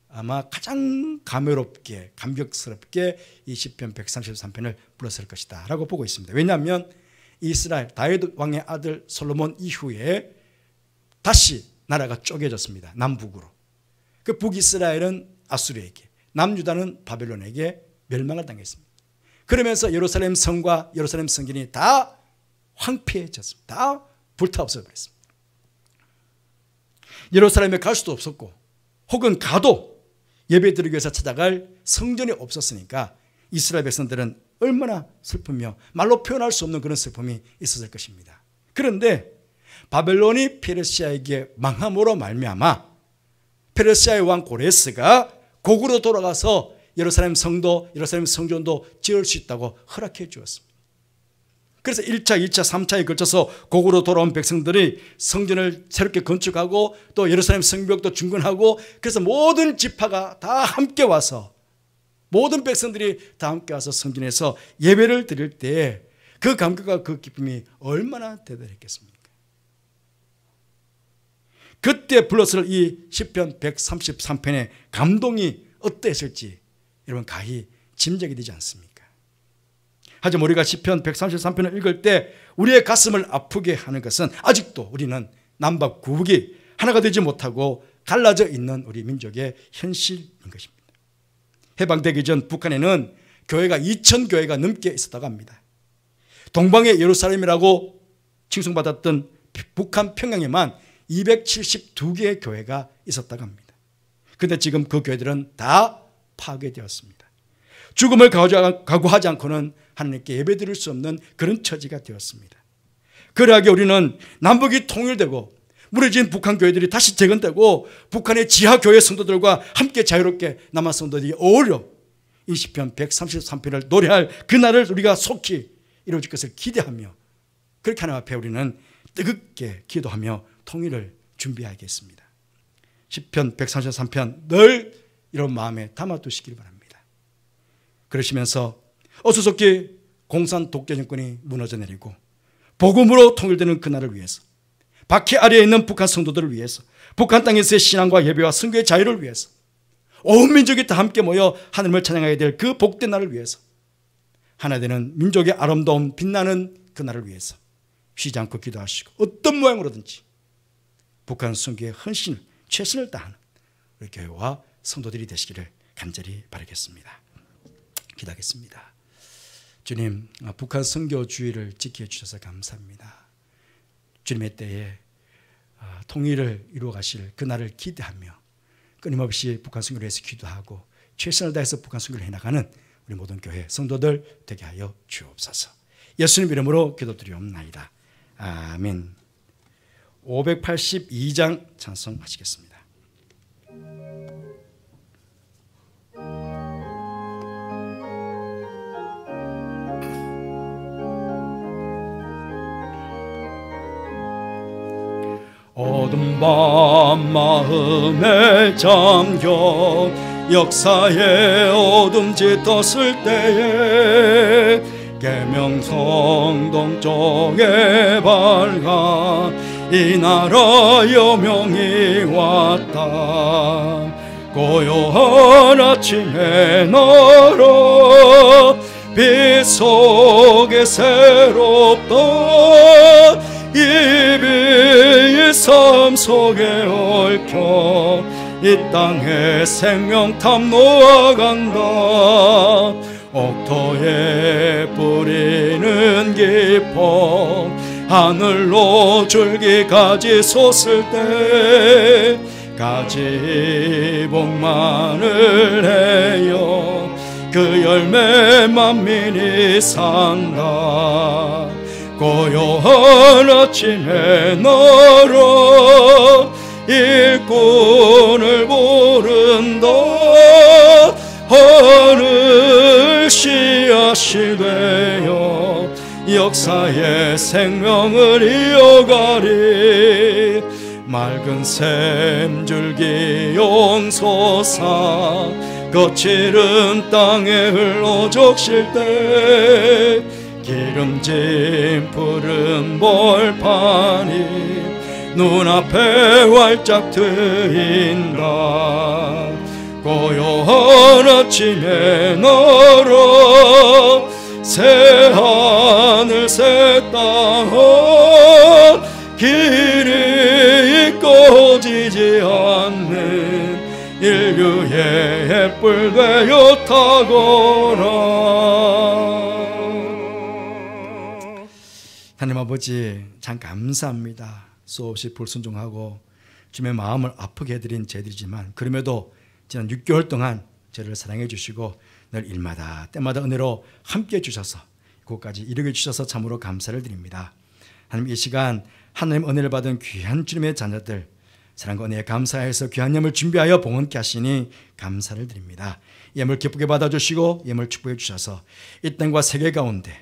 아마 가장 감회롭게, 감격스럽게 이 시편 133편을 불렀을 것이다 라고 보고 있습니다. 왜냐하면 이스라엘 다윗 왕의 아들 솔로몬 이후에 다시 나라가 쪼개졌습니다. 남북으로. 그 북이스라엘은 아수르에게, 남유다는 바벨론에게 멸망을 당했습니다. 그러면서 예루살렘 성과 예루살렘 성전이 다 황폐해졌습니다. 다 불타없어버렸습니다. 예루살렘에 갈 수도 없었고, 혹은 가도 예배드리기 위해서 찾아갈 성전이 없었으니까 이스라엘 백성들은 얼마나 슬프며 말로 표현할 수 없는 그런 슬픔이 있었을 것입니다. 그런데 바벨론이 페르시아에게 망함으로 말미암아 페르시아의 왕 고레스가 고구로 돌아가서 예루살렘 성도, 예루살렘 성전도 지을 수 있다고 허락해 주었습니다. 그래서 1차, 2차, 3차에 걸쳐서 고구로 돌아온 백성들이 성전을 새롭게 건축하고 또 예루살렘 성벽도 중건하고, 그래서 모든 지파가 다 함께 와서, 모든 백성들이 다 함께 와서 성전에서 예배를 드릴 때 그 감격과 그 기쁨이 얼마나 대단했겠습니까? 그때 불렀을 이 시편 133편의 감동이 어땠을지 여러분 가히 짐작이 되지 않습니까? 하지만 우리가 시편 133편을 읽을 때 우리의 가슴을 아프게 하는 것은 아직도 우리는 남북 구국이 하나가 되지 못하고 갈라져 있는 우리 민족의 현실인 것입니다. 해방되기 전 북한에는 교회가 2,000교회가 넘게 있었다고 합니다. 동방의 예루살렘이라고 칭송받았던 북한 평양에만 272개의 교회가 있었다고 합니다. 그런데 지금 그 교회들은 다 파괴되었습니다. 죽음을 각오하지 않고는 하나님께 예배드릴 수 없는 그런 처지가 되었습니다. 그러하게 우리는 남북이 통일되고 무너진 북한 교회들이 다시 재건되고 북한의 지하교회 성도들과 함께 자유롭게 남한 성도들이 어울려 이 시편 133편을 노래할 그날을 우리가 속히 이루어질 것을 기대하며 그렇게 하나님 앞에 우리는 뜨겁게 기도하며 통일을 준비하겠습니다. 시편 133편 늘 이런 마음에 담아두시길 바랍니다. 그러시면서 어수선히 공산 독재 정권이 무너져 내리고 복음으로 통일되는 그날을 위해서, 박해 아래에 있는 북한 성도들을 위해서, 북한 땅에서의 신앙과 예배와 선교의 자유를 위해서, 온 민족이 다 함께 모여 하나님을 찬양하게 될 그 복된 날을 위해서, 하나 되는 민족의 아름다운 빛나는 그 날을 위해서 쉬지 않고 기도하시고 어떤 모양으로든지 북한 선교의 헌신, 최선을 다하는 우리 교회와 성도들이 되시기를 간절히 바라겠습니다. 기도하겠습니다. 주님, 북한 선교 주의를 지켜주셔서 감사합니다. 주님의 때에 통일을 이루어 가실 그날을 기대하며 끊임없이 북한 선교를 위해서 기도하고 최선을 다해서 북한 선교를 해나가는 우리 모든 교회 성도들 되게 하여 주옵소서. 예수님 이름으로 기도드리옵나이다. 아멘. 582장 찬송하시겠습니다. 어둠 밤 마음에 잠겨 역사의 어둠 짙었을 때에 계명성 동쪽에 밝아 이 나라 여명이 왔다. 고요한 아침에 날아 빛 속에 새롭다. 이비의 삶 속에 얽혀 이 땅에 생명탐 놓아간다. 옥토에 뿌리는 깊어 하늘로 줄기까지 솟을 때 가지 복만을 해요 그 열매 만민이 산다. 고요한 아침에 날아 일꾼을 모른다. 하늘 씨앗이 되어 역사의 생명을 이어가리. 맑은 샘줄기 용솟아 거칠은 땅에 흘러 적실 때 기름진 푸른 벌판이 눈앞에 활짝 트인다. 고요한 아침에 날아 새하늘 새 땅 길이 꺼지지 않는 인류의 햇불 되어 타거라. 하나님 아버지 참 감사합니다. 수없이 불순종하고 주님의 마음을 아프게 해드린 저희들이지만 그럼에도 지난 6개월 동안 저를 사랑해 주시고 늘 일마다 때마다 은혜로 함께 해주셔서 그곳까지 이르게 주셔서 참으로 감사를 드립니다. 하나님 이 시간 하나님 은혜를 받은 귀한 주님의 자녀들 사랑과 은혜에 감사해서 귀한 예물 준비하여 봉헌케 하시니 감사를 드립니다. 예물 기쁘게 받아주시고 예물 축복해 주셔서 이 땅과 세계 가운데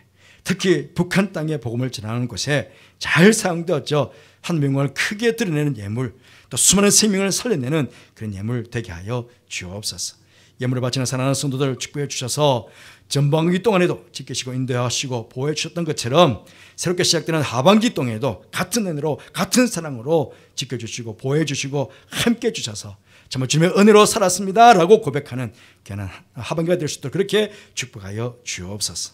특히 북한 땅의 복음을 전하는 곳에 잘 사용되었죠. 하나님의 영광을 크게 드러내는 예물 또 수많은 생명을 살려내는 그런 예물 되게 하여 주옵소서. 예물을 바치는 사랑하는 성도들 축복해 주셔서 전반기 동안에도 지키시고 인도하시고 보호해 주셨던 것처럼 새롭게 시작되는 하반기 동안에도 같은 은혜로 같은 사랑으로 지켜주시고 보호해 주시고 함께 주셔서 정말 주님의 은혜로 살았습니다 라고 고백하는 귀한 하반기가 될 수 있도록 그렇게 축복하여 주옵소서.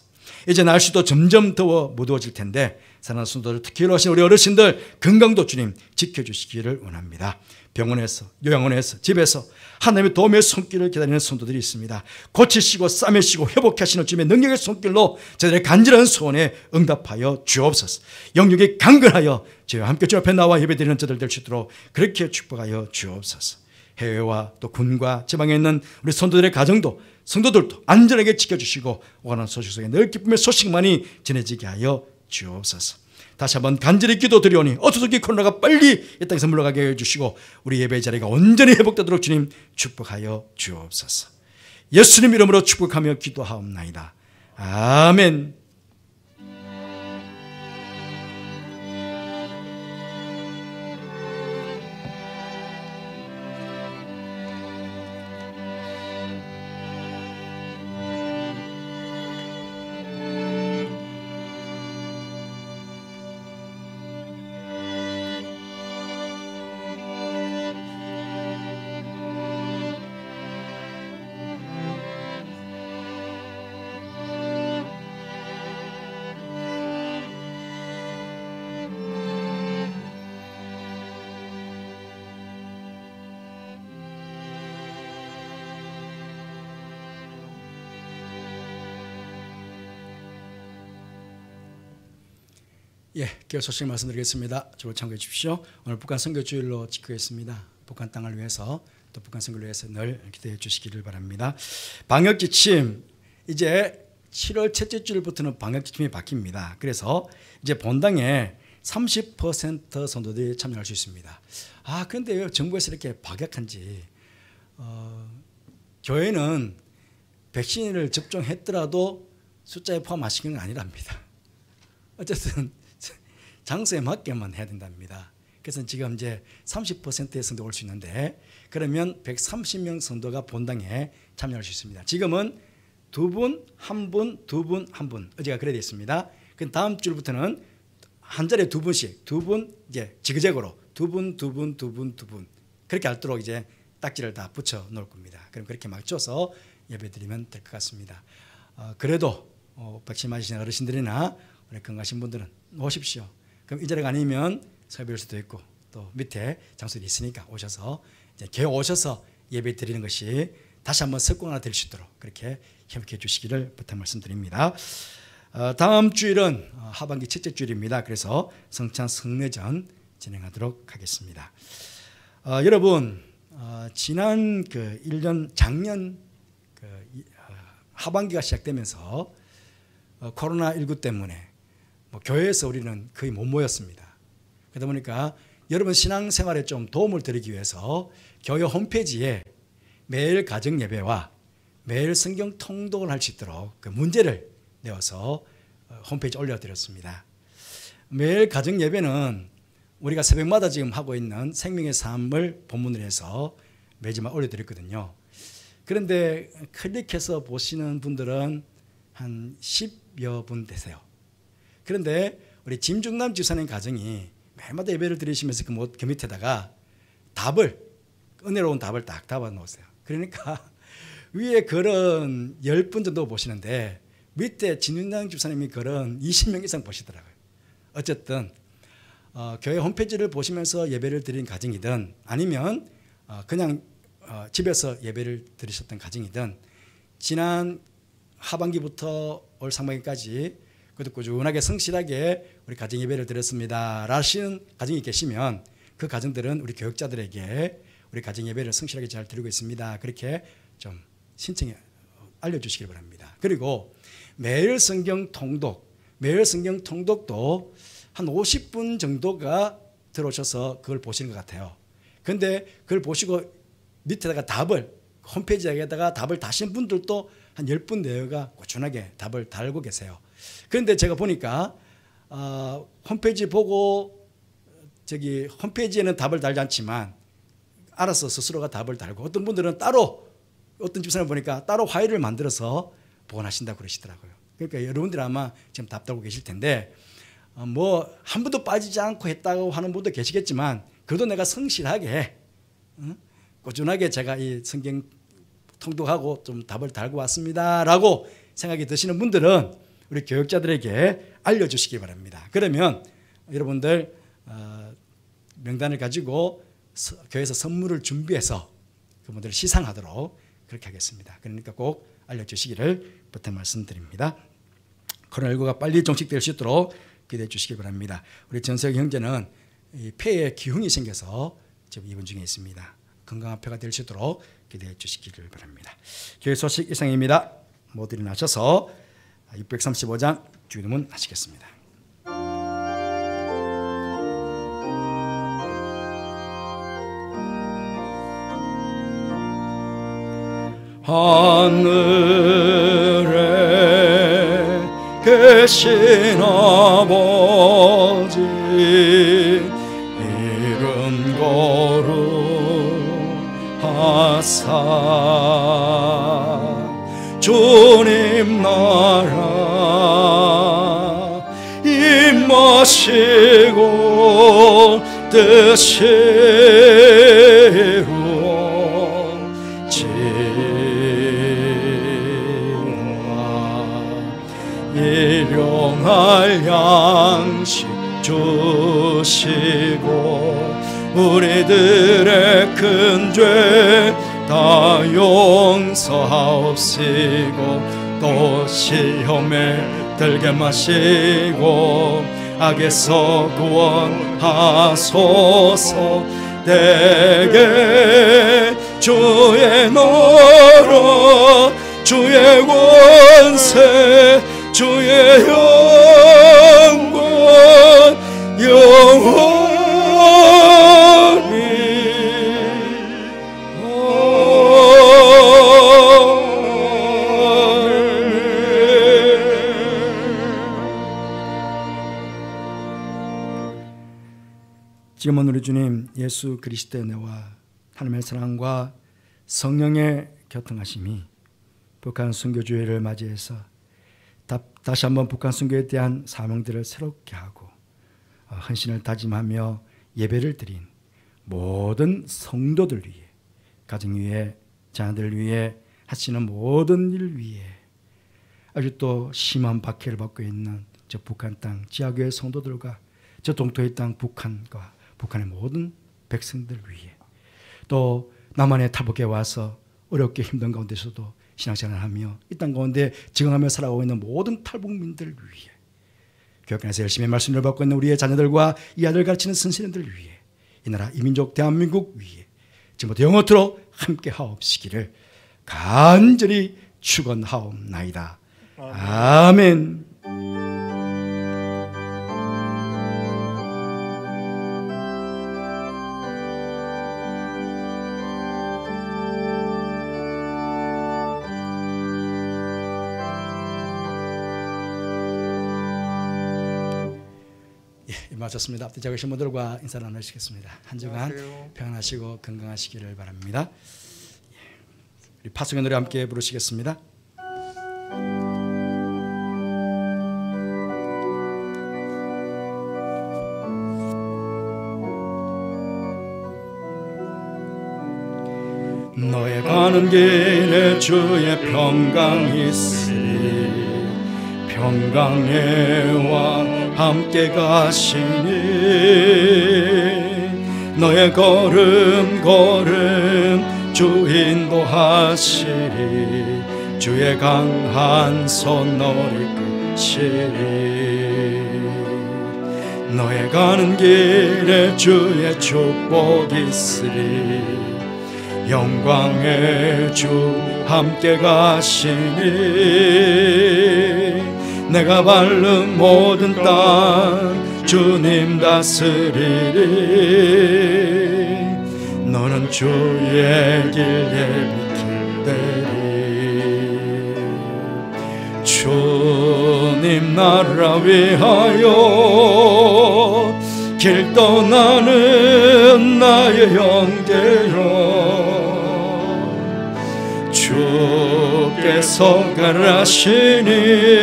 이제 날씨도 점점 더워 무더워질 텐데 사랑하는 성도들 특히 일하신 우리 어르신들 건강도 주님 지켜주시기를 원합니다. 병원에서 요양원에서 집에서 하나님의 도움의 손길을 기다리는 성도들이 있습니다. 고치시고 싸매시고 회복하시는 주님의 능력의 손길로 저들의 간절한 소원에 응답하여 주옵소서. 영육이 강건하여 저희와 함께 주 앞에 나와 예배드리는 저들 될 수 있도록 그렇게 축복하여 주옵소서. 해외와 또 군과 지방에 있는 우리 성도들의 가정도 성도들도 안전하게 지켜주시고 오가는 소식 속에 늘 기쁨의 소식만이 전해지게 하여 주옵소서. 다시 한번 간절히 기도드리오니 어떻게 코로나가 빨리 이 땅에서 물러가게 해주시고 우리 예배 자리가 온전히 회복되도록 주님 축복하여 주옵소서. 예수님 이름으로 축복하며 기도하옵나이다. 아멘. 예, 교회 소식 말씀드리겠습니다. 저를 참고해 주십시오. 오늘 북한 선교주일로 지키겠습니다. 북한 땅을 위해서 또 북한 선교를 위해서 늘 기도해 주시기를 바랍니다. 방역 지침 이제 7월 첫째 주일부터는 방역 지침이 바뀝니다. 그래서 이제 본당에 30% 성도들이 참여할 수 있습니다. 그런데 왜 정부에서 이렇게 박약한지 교회는 백신을 접종했더라도 숫자에 포함하시는 건 아니랍니다. 어쨌든 장소에 맞게만 해야 된답니다. 그래서 지금 이제 30%의 성도가 올 수 있는데 그러면 130명 성도가 본당에 참여할 수 있습니다. 지금은 2분, 1분, 2분, 1분 어제가 그래 되어 있습니다. 그 다음 주부터는 한 자리에 2분씩 2분 이제 지그재그로 2분, 2분, 2분, 2분 그렇게 할도록 이제 딱지를 다 붙여 놓을 겁니다. 그럼 그렇게 맞춰서 예배드리면 될 것 같습니다. 그래도 백신 맞으신 어르신들이나 우리 건강하신 분들은 오십시오. 그럼 이 자리가 아니면 섭외할 수도 있고 또 밑에 장소들이 있으니까 오셔서 이제 교회 오셔서 예배 드리는 것이 다시 한번 습관화 될 수 있도록 그렇게 협력해 주시기를 부탁 말씀드립니다. 다음 주일은 하반기 첫째 주일입니다. 그래서 성찬 성례전 진행하도록 하겠습니다. 여러분 지난 그 1년 작년 하반기가 시작되면서 코로나19 때문에 교회에서 우리는 거의 못 모였습니다. 그러다 보니까 여러분 신앙생활에 좀 도움을 드리기 위해서 교회 홈페이지에 매일 가정 예배와 매일 성경 통독을 할 수 있도록 그 문제를 내어서 홈페이지에 올려드렸습니다. 매일 가정 예배는 우리가 새벽마다 지금 하고 있는 생명의 삶을 본문으로 해서 매주마다 올려드렸거든요. 그런데 클릭해서 보시는 분들은 한 10여 분 되세요. 그런데 우리 김중남 지사님 가정이 매일마다 예배를 드리시면서 그 밑에다가 답을 은혜로운 답을 딱 답아 놓으세요. 그러니까 위에 글은 10분 정도 보시는데 밑에 진윤당 집사님이 글은 20명 이상 보시더라고요. 어쨌든 교회 홈페이지를 보시면서 예배를 드린 가정이든 아니면 그냥 집에서 예배를 드리셨던 가정이든 지난 하반기부터 올 상반기까지 그것도 꾸준하게 성실하게 우리 가정 예배를 드렸습니다 라시는 가정이 계시면 그 가정들은 우리 교육자들에게 우리 가정 예배를 성실하게 잘 드리고 있습니다. 그렇게 좀 신청해 알려주시길 바랍니다. 그리고 매일 성경 통독, 매일 성경 통독도 한 50분 정도가 들어오셔서 그걸 보시는 것 같아요. 그런데 그걸 보시고 밑에다가 답을 홈페이지에다가 답을 다신 분들도 한 10분 내외가 꾸준하게 답을 달고 계세요. 그런데 제가 보니까 홈페이지 보고 저기 홈페이지에는 답을 달지 않지만 알아서 스스로가 답을 달고 어떤 분들은 따로 어떤 집사람을 보니까 따로 파일을 만들어서 보관하신다고 그러시더라고요. 그러니까 여러분들 아마 지금 답 달고 계실 텐데 뭐 한 번도 빠지지 않고 했다고 하는 분도 계시겠지만 그래도 내가 성실하게 꾸준하게 제가 이 성경 통독하고 좀 답을 달고 왔습니다라고 생각이 드시는 분들은 우리 교육자들에게 알려주시기 바랍니다. 그러면 여러분들 명단을 가지고 교회에서 선물을 준비해서 그분들을 시상하도록 그렇게 하겠습니다. 그러니까 꼭 알려주시기를 부탁 말씀드립니다. 코로나19가 빨리 종식될 수 있도록 기도해 주시기 바랍니다. 우리 전석 형제는 폐에 기흉이 생겨서 지금 입원 중에 있습니다. 건강한 폐가 될 수 있도록 기도해 주시기를 바랍니다. 교회 소식 이상입니다. 모두 일어나셔서 635장 주기도문 하시겠습니다. 하늘에 계신 아버지 이름 거룩하사 주님 나라 임하시고 뜻이 일용할 양식 주시고 우리들의 큰 죄 다 용서하옵시고 또 시험에 들게 마시고 악에서 구원하소서. 내게 주의 나라 주의 권세 주의 영광 영원히 지금은 우리 주님 예수 그리스도의 은혜와 하나님의 사랑과 성령의 교통하심이 북한 선교주의를 맞이해서 다시 한번 북한 선교에 대한 사명들을 새롭게 하고 헌신을 다짐하며 예배를 드린 모든 성도들 위해, 가정 위해, 자녀들 위해 하시는 모든 일 위해, 아주 또 심한 박해를 받고 있는 저 북한 땅 지하교회 성도들과 저 동토의 땅 북한과 북한의 모든 백성들 위해, 또 남한에 탈북해 와서 어렵게 힘든 가운데서도 신앙생활을 하며 이 땅 가운데 증언하며 살아가고 있는 모든 탈북민들 위해, 교육관에서 열심히 말씀을 받고 있는 우리의 자녀들과 이 아들 가르치는 선생님들 위해, 이 나라 이민족 대한민국 위해 지금부터 영원토록 함께 하옵시기를 간절히 축원하옵나이다. 아멘. 마쳤습니다. 앞뒤 작으신 분들과 인사 나누시겠습니다. 한 주간 평안하시고 건강하시기를 바랍니다. 우리 파송의 노래 함께 부르시겠습니다. 너의 가는 길에 주의 평강이 있으리 평강의 왕 함께 가시니 너의 걸음 주 인도하시리 주의 강한 손 너를 끄시리 너의 가는 길에 주의 축복이 있으리 영광의 주 함께 가시니 내가 밟는 모든 땅 주님 다스리리 너는 주의 길 예비길대리 주님 나라 위하여 길 떠나는 나의 형제여 주께서 가라시니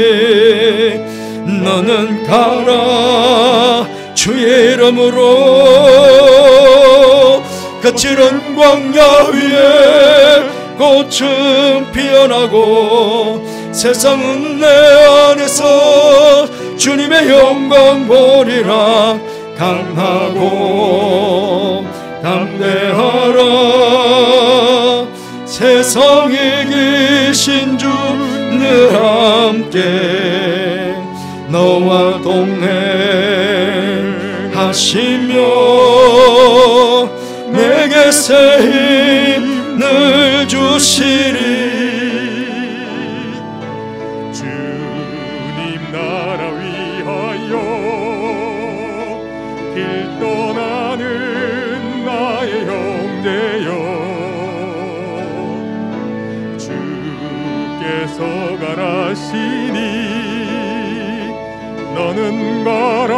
너는 가라 주의 이름으로 거칠은 광야 위에 꽃은 피어나고 세상은 내 안에서 주님의 영광 보리라 강하고 담대하라 세상에 계신 주 늘 함께 너와 동행하시며 내게 새 힘을 주시리 주님 나라 위하여 길 떠나는 나의 형제여 주께서 가라시니 너는 가라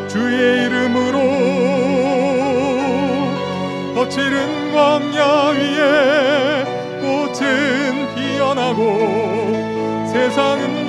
주의 이름으로 거칠은 광야 위에 꽃은 피어나고 세상은